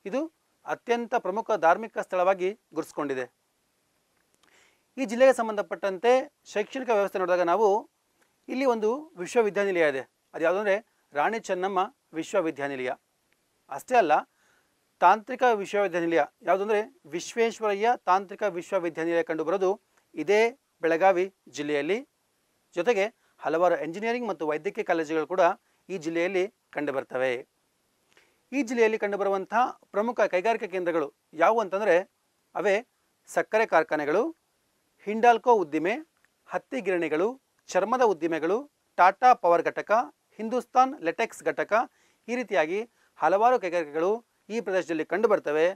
ಇದು ಅತ್ಯಂತ ಪ್ರಮುಖ ಧಾರ್ಮಿಕ ಸ್ಥಳವಾಗಿ ಗುರುತಿಸಿಕೊಂಡಿದೆ. ಈ ಜಿಲ್ಲೆಗೆ ಸಂಬಂಧಪಟ್ಟಂತೆ ಶೈಕ್ಷಣಿಕ ವ್ಯವಸ್ಥೆ ನೋಡಿದಾಗ ನಾವು ಇಲ್ಲಿ ಒಂದು ವಿಶ್ವವಿದ್ಯಾನಿಲಯ ಇದೆ. ಅದು ಯಾವುದು ಅಂದರೆ ರಾಣಿ ಚೆನ್ನಮ್ಮ ವಿಶ್ವವಿದ್ಯಾನಿಲಯ. ಅಷ್ಟೇ ಅಲ್ಲ, ತಾಂತ್ರಿಕ ವಿಶ್ವವಿದ್ಯಾನಿಲಯ ಯಾವುದು ಅಂದರೆ ವಿಶ್ವೇಶ್ವರಯ್ಯ ತಾಂತ್ರಿಕ ವಿಶ್ವವಿದ್ಯಾನಿಲಯ ಕಂಡುಬರೋದು ಇದೇ ಬೆಳಗಾವಿ ಜಿಲ್ಲೆಯಲ್ಲಿ. ಜೊತೆಗೆ ಹಲವಾರು ಎಂಜಿನಿಯರಿಂಗ್ ಮತ್ತು ವೈದ್ಯಕೀಯ ಕಾಲೇಜುಗಳು ಕೂಡ ಈ ಜಿಲ್ಲೆಯಲ್ಲಿ ಕಂಡುಬರ್ತವೆ. ಈ ಜಿಲ್ಲೆಯಲ್ಲಿ ಕಂಡುಬರುವಂತಹ ಪ್ರಮುಖ ಕೈಗಾರಿಕಾ ಕೇಂದ್ರಗಳು ಯಾವುವು ಅಂತಂದರೆ ಅವೇ ಸಕ್ಕರೆ ಕಾರ್ಖಾನೆಗಳು, ಹಿಂಡಾಲ್ಕೋ ಉದ್ದಿಮೆ, ಹತ್ತಿ ಗಿರಣಿಗಳು, ಚರ್ಮದ ಉದ್ದಿಮೆಗಳು, ಟಾಟಾ ಪವರ್ ಘಟಕ, ಹಿಂದೂಸ್ತಾನ್ ಲೆಟೆಕ್ಸ್ ಘಟಕ, ಈ ರೀತಿಯಾಗಿ ಹಲವಾರು ಕೈಗಾರಿಕೆಗಳು ಈ ಪ್ರದೇಶದಲ್ಲಿ ಕಂಡುಬರ್ತವೆ.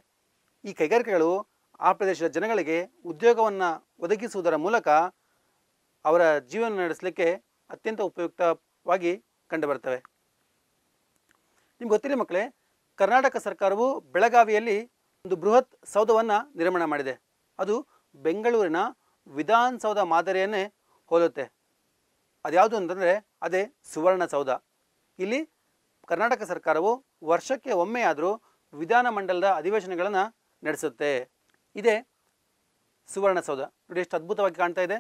ಈ ಕೈಗಾರಿಕೆಗಳು ಆ ಪ್ರದೇಶದ ಜನಗಳಿಗೆ ಉದ್ಯೋಗವನ್ನು ಒದಗಿಸುವುದರ ಮೂಲಕ ಅವರ ಜೀವನ ನಡೆಸಲಿಕ್ಕೆ ಅತ್ಯಂತ ಉಪಯುಕ್ತವಾಗಿ ಕಂಡುಬರ್ತವೆ. ನಿಮ್ಗೆ ಗೊತ್ತಿಲ್ಲ ಮಕ್ಕಳೇ, ಕರ್ನಾಟಕ ಸರ್ಕಾರವು ಬೆಳಗಾವಿಯಲ್ಲಿ ಒಂದು ಬೃಹತ್ ಸೌಧವನ್ನು ನಿರ್ಮಾಣ ಮಾಡಿದೆ. ಅದು ಬೆಂಗಳೂರಿನ ವಿಧಾನಸೌಧ ಮಾದರಿಯನ್ನೇ ಹೋಲುತ್ತೆ. ಅದ್ಯಾವುದು ಅಂತಂದರೆ ಅದೇ ಸುವರ್ಣಸೌಧ. ಇಲ್ಲಿ ಕರ್ನಾಟಕ ಸರ್ಕಾರವು ವರ್ಷಕ್ಕೆ ಒಮ್ಮೆಯಾದರೂ ವಿಧಾನಮಂಡಲದ ಅಧಿವೇಶನಗಳನ್ನು ನಡೆಸುತ್ತೆ. ಇದೇ ಸುವರ್ಣಸೌಧ. ನೋಡಿ ಎಷ್ಟು ಅದ್ಭುತವಾಗಿ ಕಾಣ್ತಾ ಇದೆ.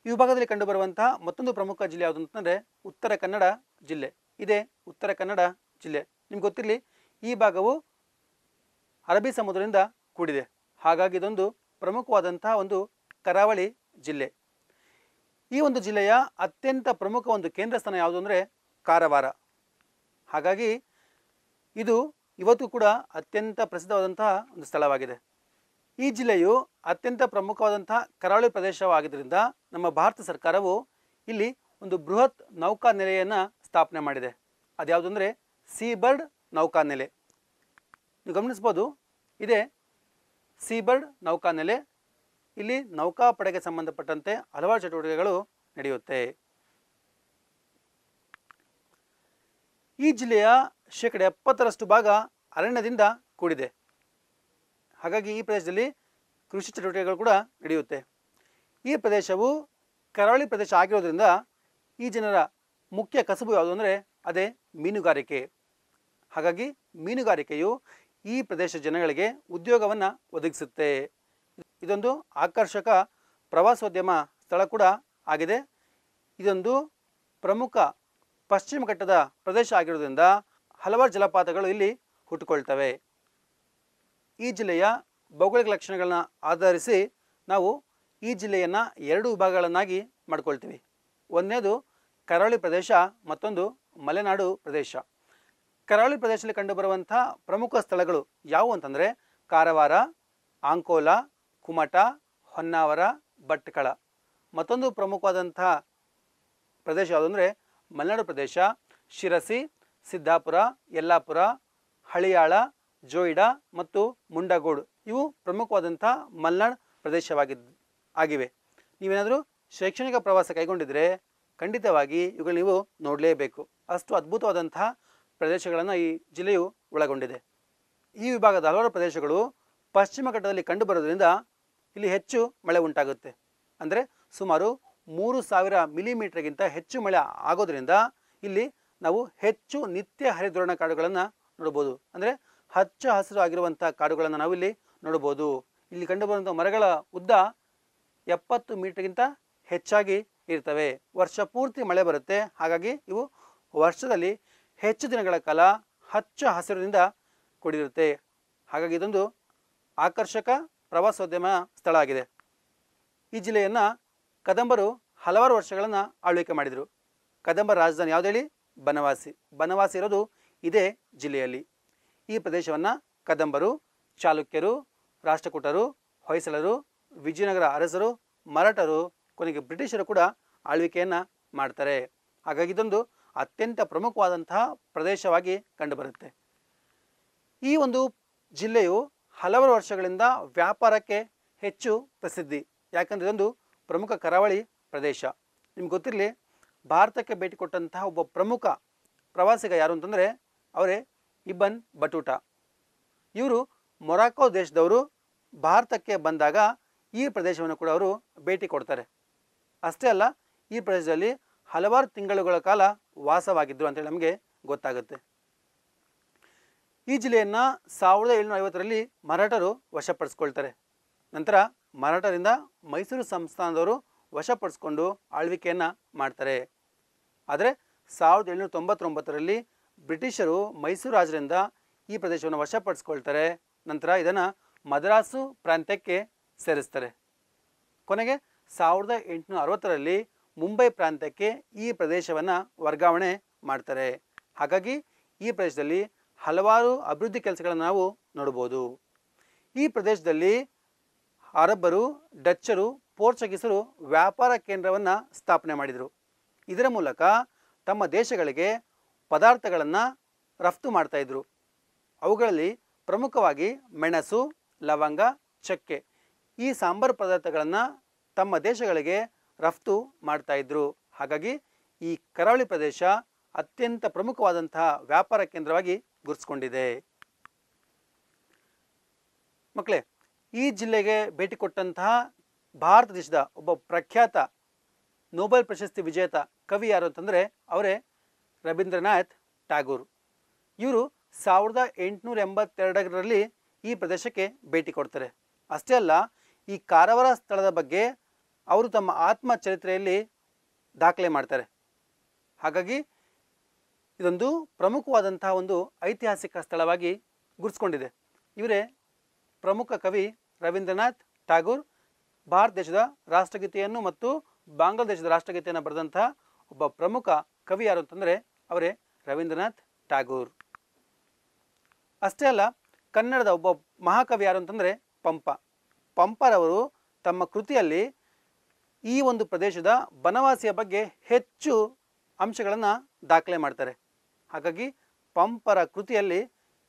ಈ ವಿಭಾಗದಲ್ಲಿ ಕಂಡುಬರುವಂತಹ ಮತ್ತೊಂದು ಪ್ರಮುಖ ಜಿಲ್ಲೆ ಯಾವುದು ಅಂತಂದರೆ ಉತ್ತರ ಕನ್ನಡ ಜಿಲ್ಲೆ. ಇದೇ ಉತ್ತರ ಕನ್ನಡ ಜಿಲ್ಲೆ. ನಿಮ್ಗೆ ಗೊತ್ತಿರಲಿ, ಈ ಭಾಗವು ಅರಬ್ಬಿ ಸಮುದ್ರದಿಂದ ಕೂಡಿದೆ. ಹಾಗಾಗಿ ಇದೊಂದು ಪ್ರಮುಖವಾದಂತಹ ಒಂದು ಕರಾವಳಿ ಜಿಲ್ಲೆ. ಈ ಒಂದು ಜಿಲ್ಲೆಯ ಅತ್ಯಂತ ಪ್ರಮುಖ ಒಂದು ಕೇಂದ್ರ ಸ್ಥಾನ ಯಾವುದು ಅಂದರೆ ಕಾರವಾರ. ಹಾಗಾಗಿ ಇದು ಇವತ್ತು ಕೂಡ ಅತ್ಯಂತ ಪ್ರಸಿದ್ಧವಾದಂತಹ ಒಂದು ಸ್ಥಳವಾಗಿದೆ. ಈ ಜಿಲ್ಲೆಯು ಅತ್ಯಂತ ಪ್ರಮುಖವಾದಂತಹ ಕರಾವಳಿ ಪ್ರದೇಶವಾಗಿದ್ದರಿಂದ ನಮ್ಮ ಭಾರತ ಸರ್ಕಾರವು ಇಲ್ಲಿ ಒಂದು ಬೃಹತ್ ನೌಕಾನೆಲೆಯನ್ನು ಸ್ಥಾಪನೆ ಮಾಡಿದೆ. ಅದ್ಯಾವುದು ಅಂದರೆ ಸೀಬರ್ಡ್ ನೌಕಾನೆಲೆ. ನೀವು ಗಮನಿಸ್ಬೋದು, ಇದೇ ಸೀಬರ್ಡ್ ನೌಕಾನೆಲೆ. ಇಲ್ಲಿ ನೌಕಾಪಡೆಗೆ ಸಂಬಂಧಪಟ್ಟಂತೆ ಹಲವಾರು ಚಟುವಟಿಕೆಗಳು ನಡೆಯುತ್ತೆ. ಈ ಜಿಲ್ಲೆಯ 70% ಭಾಗ ಅರಣ್ಯದಿಂದ ಕೂಡಿದೆ. ಹಾಗಾಗಿ ಈ ಪ್ರದೇಶದಲ್ಲಿ ಕೃಷಿ ಚಟುವಟಿಕೆಗಳು ಕೂಡ ನಡೆಯುತ್ತೆ. ಈ ಪ್ರದೇಶವು ಕರಾವಳಿ ಪ್ರದೇಶ ಆಗಿರೋದ್ರಿಂದ ಈ ಜನರ ಮುಖ್ಯ ಕಸುಬು ಯಾವುದು ಅಂದರೆ ಅದೇ ಮೀನುಗಾರಿಕೆ. ಹಾಗಾಗಿ ಮೀನುಗಾರಿಕೆಯು ಈ ಪ್ರದೇಶ ಜನಗಳಿಗೆ ಉದ್ಯೋಗವನ್ನು ಒದಗಿಸುತ್ತೆ. ಇದೊಂದು ಆಕರ್ಷಕ ಪ್ರವಾಸೋದ್ಯಮ ಸ್ಥಳ ಕೂಡ ಆಗಿದೆ. ಇದೊಂದು ಪ್ರಮುಖ ಪಶ್ಚಿಮ ಘಟ್ಟದ ಪ್ರದೇಶ ಆಗಿರೋದ್ರಿಂದ ಹಲವಾರು ಜಲಪಾತಗಳು ಇಲ್ಲಿ ಹುಟ್ಟುಕೊಳ್ತವೆ. ಈ ಜಿಲ್ಲೆಯ ಭೌಗೋಳಿಕ ಲಕ್ಷಣಗಳನ್ನ ಆಧರಿಸಿ ನಾವು ಈ ಜಿಲ್ಲೆಯನ್ನು 2 ವಿಭಾಗಗಳನ್ನಾಗಿ ಮಾಡ್ಕೊಳ್ತೀವಿ. ಒಂದನೇದು ಕರಾವಳಿ ಪ್ರದೇಶ, ಮತ್ತೊಂದು ಮಲೆನಾಡು ಪ್ರದೇಶ. ಕರಾವಳಿ ಪ್ರದೇಶದಲ್ಲಿ ಕಂಡುಬರುವಂಥ ಪ್ರಮುಖ ಸ್ಥಳಗಳು ಯಾವುವು ಅಂತಂದರೆ ಕಾರವಾರ, ಅಂಕೋಲಾ, ಕುಮಟ, ಹೊನ್ನಾವರ, ಭಟ್ಕಳ. ಮತ್ತೊಂದು ಪ್ರಮುಖವಾದಂಥ ಪ್ರದೇಶ ಯಾವುದು ಅಂದರೆ ಮಲೆನಾಡು ಪ್ರದೇಶ. ಶಿರಸಿ, ಸಿದ್ದಾಪುರ, ಯಲ್ಲಾಪುರ, ಹಳಿಯಾಳ, ಜೋಯಿಡಾ ಮತ್ತು ಮುಂಡಗೋಡು ಇವು ಪ್ರಮುಖವಾದಂಥ ಮಲೆನಾಡು ಆಗಿವೆ. ನೀವೇನಾದರೂ ಶೈಕ್ಷಣಿಕ ಪ್ರವಾಸ ಕೈಗೊಂಡಿದ್ದರೆ ಖಂಡಿತವಾಗಿ ಇವುಗಳು ನೀವು ನೋಡಲೇಬೇಕು. ಅಷ್ಟು ಅದ್ಭುತವಾದಂತಹ ಪ್ರದೇಶಗಳನ್ನು ಈ ಜಿಲ್ಲೆಯು ಒಳಗೊಂಡಿದೆ. ಈ ವಿಭಾಗದ ಹಲವಾರು ಪ್ರದೇಶಗಳು ಪಶ್ಚಿಮ ಘಟ್ಟದಲ್ಲಿ ಕಂಡುಬರೋದ್ರಿಂದ ಇಲ್ಲಿ ಹೆಚ್ಚು ಮಳೆ ಉಂಟಾಗುತ್ತೆ. ಅಂದರೆ ಸುಮಾರು 3000 ಮಿಲಿಮೀಟರ್ಗಿಂತ ಹೆಚ್ಚು ಮಳೆ ಆಗೋದ್ರಿಂದ ಇಲ್ಲಿ ನಾವು ಹೆಚ್ಚು ನಿತ್ಯ ಹರಿದ್ವರ್ಣ ಕಾಡುಗಳನ್ನು ನೋಡ್ಬೋದು. ಅಂದರೆ ಹಚ್ಚ ಹಸಿರು ಆಗಿರುವಂಥ ಕಾಡುಗಳನ್ನು ನಾವಿಲ್ಲಿ ನೋಡ್ಬೋದು. ಇಲ್ಲಿ ಕಂಡುಬರುವಂಥ ಮರಗಳ ಉದ್ದ 70 ಮೀಟರ್ಗಿಂತ ಹೆಚ್ಚಾಗಿ ಇರ್ತವೆ. ವರ್ಷ ಪೂರ್ತಿ ಮಳೆ ಬರುತ್ತೆ. ಹಾಗಾಗಿ ಇವು ವರ್ಷದಲ್ಲಿ ಹೆಚ್ಚು ದಿನಗಳ ಕಾಲ ಹಚ್ಚ ಹಸಿರಿನಿಂದ ಕೂಡಿರುತ್ತೆ. ಹಾಗಾಗಿ ಇದೊಂದು ಆಕರ್ಷಕ ಪ್ರವಾಸೋದ್ಯಮ ಸ್ಥಳ ಆಗಿದೆ. ಈ ಜಿಲ್ಲೆಯನ್ನು ಕದಂಬರು ಹಲವಾರು ವರ್ಷಗಳನ್ನು ಆಳ್ವಿಕೆ ಮಾಡಿದರು. ಕದಂಬರ ರಾಜಧಾನಿ ಯಾವುದು ಹೇಳಿ? ಬನವಾಸಿ. ಬನವಾಸಿ ಇರೋದು ಇದೇ ಜಿಲ್ಲೆಯಲ್ಲಿ. ಈ ಪ್ರದೇಶವನ್ನು ಕದಂಬರು ಚಾಲುಕ್ಯರು, ರಾಷ್ಟ್ರಕೂಟರು, ಹೊಯ್ಸಳರು, ವಿಜಯನಗರ ಅರಸರು, ಮರಾಠರು, ಕೊನೆಗೆ ಬ್ರಿಟಿಷರು ಕೂಡ ಆಳ್ವಿಕೆಯನ್ನು ಮಾಡ್ತಾರೆ. ಹಾಗಾಗಿ ಇದೊಂದು ಅತ್ಯಂತ ಪ್ರಮುಖವಾದಂತಹ ಪ್ರದೇಶವಾಗಿ ಕಂಡುಬರುತ್ತೆ. ಈ ಒಂದು ಜಿಲ್ಲೆಯು ಹಲವಾರು ವರ್ಷಗಳಿಂದ ವ್ಯಾಪಾರಕ್ಕೆ ಹೆಚ್ಚು ಪ್ರಸಿದ್ಧಿ. ಯಾಕಂದರೆ ಇದೊಂದು ಪ್ರಮುಖ ಕರಾವಳಿ ಪ್ರದೇಶ. ನಿಮ್ಗೆ ಗೊತ್ತಿರಲಿ, ಭಾರತಕ್ಕೆ ಭೇಟಿ ಕೊಟ್ಟಂತಹ ಒಬ್ಬ ಪ್ರಮುಖ ಪ್ರವಾಸಿಗ ಯಾರು ಅಂತಂದರೆ ಅವರೇ ಇಬ್ನ್ ಬಟೂಟಾ. ಇವರು ಮೊರಾಕೋ ದೇಶದವರು. ಭಾರತಕ್ಕೆ ಬಂದಾಗ ಈ ಪ್ರದೇಶವನ್ನು ಕೂಡ ಅವರು ಭೇಟಿ ಕೊಡ್ತಾರೆ. ಅಷ್ಟೇ ಅಲ್ಲ, ಈ ಪ್ರದೇಶದಲ್ಲಿ ಹಲವಾರು ತಿಂಗಳುಗಳ ಕಾಲ ವಾಸವಾಗಿದ್ದರು ಅಂತೇಳಿ ನಮಗೆ ಗೊತ್ತಾಗುತ್ತೆ. ಈ ಜಿಲ್ಲೆಯನ್ನು 1750ರಲ್ಲಿ ಮರಾಠರು ವಶಪಡಿಸ್ಕೊಳ್ತಾರೆ. ನಂತರ ಮರಾಠರಿಂದ ಮೈಸೂರು ಸಂಸ್ಥಾನದವರು ವಶಪಡಿಸ್ಕೊಂಡು ಆಳ್ವಿಕೆಯನ್ನು ಮಾಡ್ತಾರೆ. ಆದರೆ 1799ರಲ್ಲಿ ಬ್ರಿಟಿಷರು ಮೈಸೂರು ರಾಜರಿಂದ ಈ ಪ್ರದೇಶವನ್ನು ವಶಪಡಿಸ್ಕೊಳ್ತಾರೆ. ನಂತರ ಇದನ್ನು ಮದ್ರಾಸು ಪ್ರಾಂತ್ಯಕ್ಕೆ ಸೇರಿಸ್ತಾರೆ. ಕೊನೆಗೆ 1860ರಲ್ಲಿ ಮುಂಬೈ ಪ್ರಾಂತ್ಯಕ್ಕೆ ಈ ಪ್ರದೇಶವನ್ನು ವರ್ಗಾವಣೆ ಮಾಡ್ತಾರೆ. ಹಾಗಾಗಿ ಈ ಪ್ರದೇಶದಲ್ಲಿ ಹಲವಾರು ಅಭಿವೃದ್ಧಿ ಕೆಲಸಗಳನ್ನು ನಾವು ನೋಡ್ಬೋದು. ಈ ಪ್ರದೇಶದಲ್ಲಿ ಅರಬ್ಬರು, ಡಚ್ಚರು, ಪೋರ್ಚುಗೀಸರು ವ್ಯಾಪಾರ ಕೇಂದ್ರವನ್ನು ಸ್ಥಾಪನೆ ಮಾಡಿದರು. ಇದರ ಮೂಲಕ ತಮ್ಮ ದೇಶಗಳಿಗೆ ಪದಾರ್ಥಗಳನ್ನು ರಫ್ತು ಮಾಡ್ತಾಯಿದ್ರು. ಅವುಗಳಲ್ಲಿ ಪ್ರಮುಖವಾಗಿ ಮೆಣಸು, ಲವಂಗ, ಚಕ್ಕೆ ಈ ಸಾಂಬಾರು ಪದಾರ್ಥಗಳನ್ನು ತಮ್ಮ ದೇಶಗಳಿಗೆ ರಫ್ತು ಮಾಡ್ತಾಯಿದ್ರು. ಹಾಗಾಗಿ ಈ ಕರಾವಳಿ ಪ್ರದೇಶ ಅತ್ಯಂತ ಪ್ರಮುಖವಾದಂತಹ ವ್ಯಾಪಾರ ಕೇಂದ್ರವಾಗಿ ಗುರುತಿಸ್ಕೊಂಡಿದೆ. ಮಕ್ಕಳೇ, ಈ ಜಿಲ್ಲೆಗೆ ಭೇಟಿ ಕೊಟ್ಟಂತಹ ಭಾರತ ದೇಶದ ಒಬ್ಬ ಪ್ರಖ್ಯಾತ ನೊಬೆಲ್ ಪ್ರಶಸ್ತಿ ವಿಜೇತ ಕವಿ ಯಾರು ಅಂತಂದರೆ ಅವರೇ ರವೀಂದ್ರನಾಥ್ ಟ್ಯಾಗೂರ್. ಇವರು 1882ರಲ್ಲಿ ಈ ಪ್ರದೇಶಕ್ಕೆ ಭೇಟಿ ಕೊಡ್ತಾರೆ. ಅಷ್ಟೇ ಅಲ್ಲ, ಈ ಕಾರವಾರ ಸ್ಥಳದ ಬಗ್ಗೆ ಅವರು ತಮ್ಮ ಆತ್ಮಚರಿತ್ರೆಯಲ್ಲಿ ದಾಖಲೆ ಮಾಡ್ತಾರೆ. ಹಾಗಾಗಿ ಇದೊಂದು ಪ್ರಮುಖವಾದಂತಹ ಒಂದು ಐತಿಹಾಸಿಕ ಸ್ಥಳವಾಗಿ ಗುರುತಿಸ್ಕೊಂಡಿದೆ. ಇವರೇ ಪ್ರಮುಖ ಕವಿ ರವೀಂದ್ರನಾಥ್ ಟ್ಯಾಗೂರ್. ಭಾರತ ದೇಶದ ರಾಷ್ಟ್ರಗೀತೆಯನ್ನು ಮತ್ತು ಬಾಂಗ್ಲಾದೇಶದ ರಾಷ್ಟ್ರಗೀತೆಯನ್ನು ಬರೆದಂತಹ ಒಬ್ಬ ಪ್ರಮುಖ ಕವಿ ಯಾರು ಅಂತಂದರೆ ಅವರೇ ರವೀಂದ್ರನಾಥ್ ಟ್ಯಾಗೂರ್. ಅಷ್ಟೇ ಅಲ್ಲ, ಕನ್ನಡದ ಒಬ್ಬ ಮಹಾಕವಿ ಯಾರು ಅಂತಂದರೆ ಪಂಪ. ಪಂಪರವರು ತಮ್ಮ ಕೃತಿಯಲ್ಲಿ ಈ ಒಂದು ಪ್ರದೇಶದ ಬನವಾಸಿಯ ಬಗ್ಗೆ ಹೆಚ್ಚು ಅಂಶಗಳನ್ನು ದಾಖಲೆ ಮಾಡ್ತಾರೆ. ಹಾಗಾಗಿ ಪಂಪರ ಕೃತಿಯಲ್ಲಿ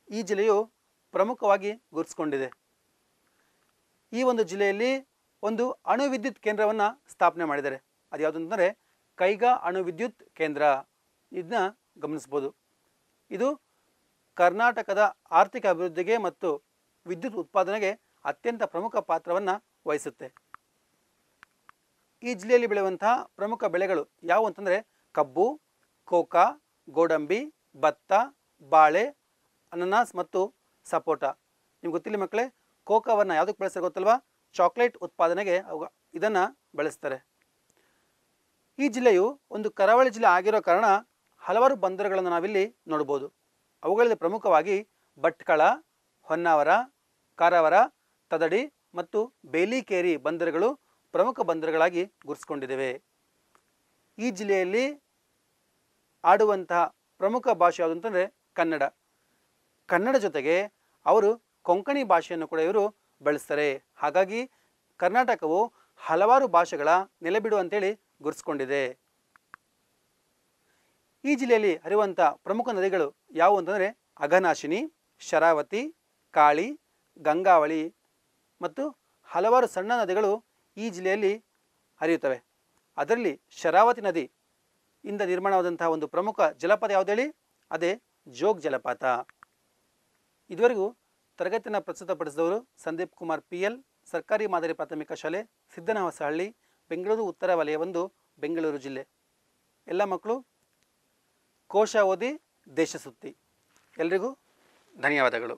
ಈ ಜಿಲ್ಲೆಯು ಪ್ರಮುಖವಾಗಿ ಗುರುತಿಸ್ಕೊಂಡಿದೆ. ಈ ಒಂದು ಜಿಲ್ಲೆಯಲ್ಲಿ ಒಂದು ಅಣು ವಿದ್ಯುತ್ ಕೇಂದ್ರವನ್ನು ಸ್ಥಾಪನೆ ಮಾಡಿದ್ದಾರೆ. ಅದು ಯಾವುದು ಅಂತಂದರೆ ಕೈಗಾ ಅಣು ವಿದ್ಯುತ್ ಕೇಂದ್ರ. ಇದನ್ನ ಗಮನಿಸ್ಬೋದು. ಇದು ಕರ್ನಾಟಕದ ಆರ್ಥಿಕ ಅಭಿವೃದ್ಧಿಗೆ ಮತ್ತು ವಿದ್ಯುತ್ ಉತ್ಪಾದನೆಗೆ ಅತ್ಯಂತ ಪ್ರಮುಖ ಪಾತ್ರವನ್ನು ವಹಿಸುತ್ತೆ. ಈ ಜಿಲ್ಲೆಯಲ್ಲಿ ಬೆಳೆಯುವಂತಹ ಪ್ರಮುಖ ಬೆಳೆಗಳು ಯಾವುವು ಅಂತಂದರೆ ಕಬ್ಬು, ಕೋಕಾ, ಗೋಡಂಬಿ, ಭತ್ತ, ಬಾಳೆ, ಅನನಾಸ್ ಮತ್ತು ಸಪೋಟ. ನಿಮ್ಗೆ ಗೊತ್ತಿಲ್ಲ ಮಕ್ಕಳೇ, ಕೋಕಾವನ್ನು ಯಾವುದಕ್ಕೆ ಬಳಸ್ತಾರೆ ಗೊತ್ತಲ್ವಾ? ಚಾಕ್ಲೇಟ್ ಉತ್ಪಾದನೆಗೆ ಇದನ್ನು ಬಳಸ್ತಾರೆ. ಈ ಜಿಲ್ಲೆಯು ಒಂದು ಕರಾವಳಿ ಜಿಲ್ಲೆ ಆಗಿರೋ ಕಾರಣ ಹಲವಾರು ಬಂದರುಗಳನ್ನು ನಾವಿಲ್ಲಿ ನೋಡ್ಬೋದು. ಅವುಗಳಲ್ಲಿ ಪ್ರಮುಖವಾಗಿ ಭಟ್ಕಳ, ಹೊನ್ನಾವರ, ಕಾರವಾರ, ತದಡಿ ಮತ್ತು ಬೇಲಿಕೇರಿ ಬಂದರುಗಳು ಪ್ರಮುಖ ಬಂದರುಗಳಾಗಿ ಗುರುತಿಸ್ಕೊಂಡಿದ್ದೇವೆ. ಈ ಜಿಲ್ಲೆಯಲ್ಲಿ ಆಡುವಂತಹ ಪ್ರಮುಖ ಭಾಷೆ ಯಾವುದು ಅಂತಂದರೆ ಕನ್ನಡ. ಕನ್ನಡ ಜೊತೆಗೆ ಅವರು ಕೊಂಕಣಿ ಭಾಷೆಯನ್ನು ಕೂಡ ಇವರು ಬಳಸ್ತಾರೆ. ಹಾಗಾಗಿ ಕರ್ನಾಟಕವು ಹಲವಾರು ಭಾಷೆಗಳ ನೆಲೆಬಿಡು ಅಂತೇಳಿ ಗುರುತಿಸ್ಕೊಂಡಿದೆ. ಈ ಜಿಲ್ಲೆಯಲ್ಲಿ ಹರಿಯುವಂಥ ಪ್ರಮುಖ ನದಿಗಳು ಯಾವುವು ಅಂತಂದರೆ ಅಘನಾಶಿನಿ, ಶರಾವತಿ, ಕಾಳಿ, ಗಂಗಾವಳಿ ಮತ್ತು ಹಲವಾರು ಸಣ್ಣ ನದಿಗಳು ಈ ಜಿಲ್ಲೆಯಲ್ಲಿ ಹರಿಯುತ್ತವೆ. ಅದರಲ್ಲಿ ಶರಾವತಿ ನದಿ ಇಂದ ನಿರ್ಮಾಣವಾದಂತಹ ಒಂದು ಪ್ರಮುಖ ಜಲಪಾತ ಯಾವುದು ಹೇಳಿ? ಅದೇ ಜೋಗ್ ಜಲಪಾತ. ಇದುವರೆಗೂ ತರಗತಿಯನ್ನು ಪ್ರಸ್ತುತಪಡಿಸಿದವರು ಸಂದೀಪ್ ಕುಮಾರ್ PL, ಸರ್ಕಾರಿ ಮಾದರಿ ಪ್ರಾಥಮಿಕ ಶಾಲೆ, ಸಿದ್ದನಹೊಸಹಳ್ಳಿ, ಬೆಂಗಳೂರು ಉತ್ತರ ವಲಯ 1, ಬೆಂಗಳೂರು ಜಿಲ್ಲೆ. ಎಲ್ಲ ಮಕ್ಕಳು ಕೋಶ ಓದಿ ದೇಶ ಸುತ್ತಿ. ಎಲ್ರಿಗೂ ಧನ್ಯವಾದಗಳು.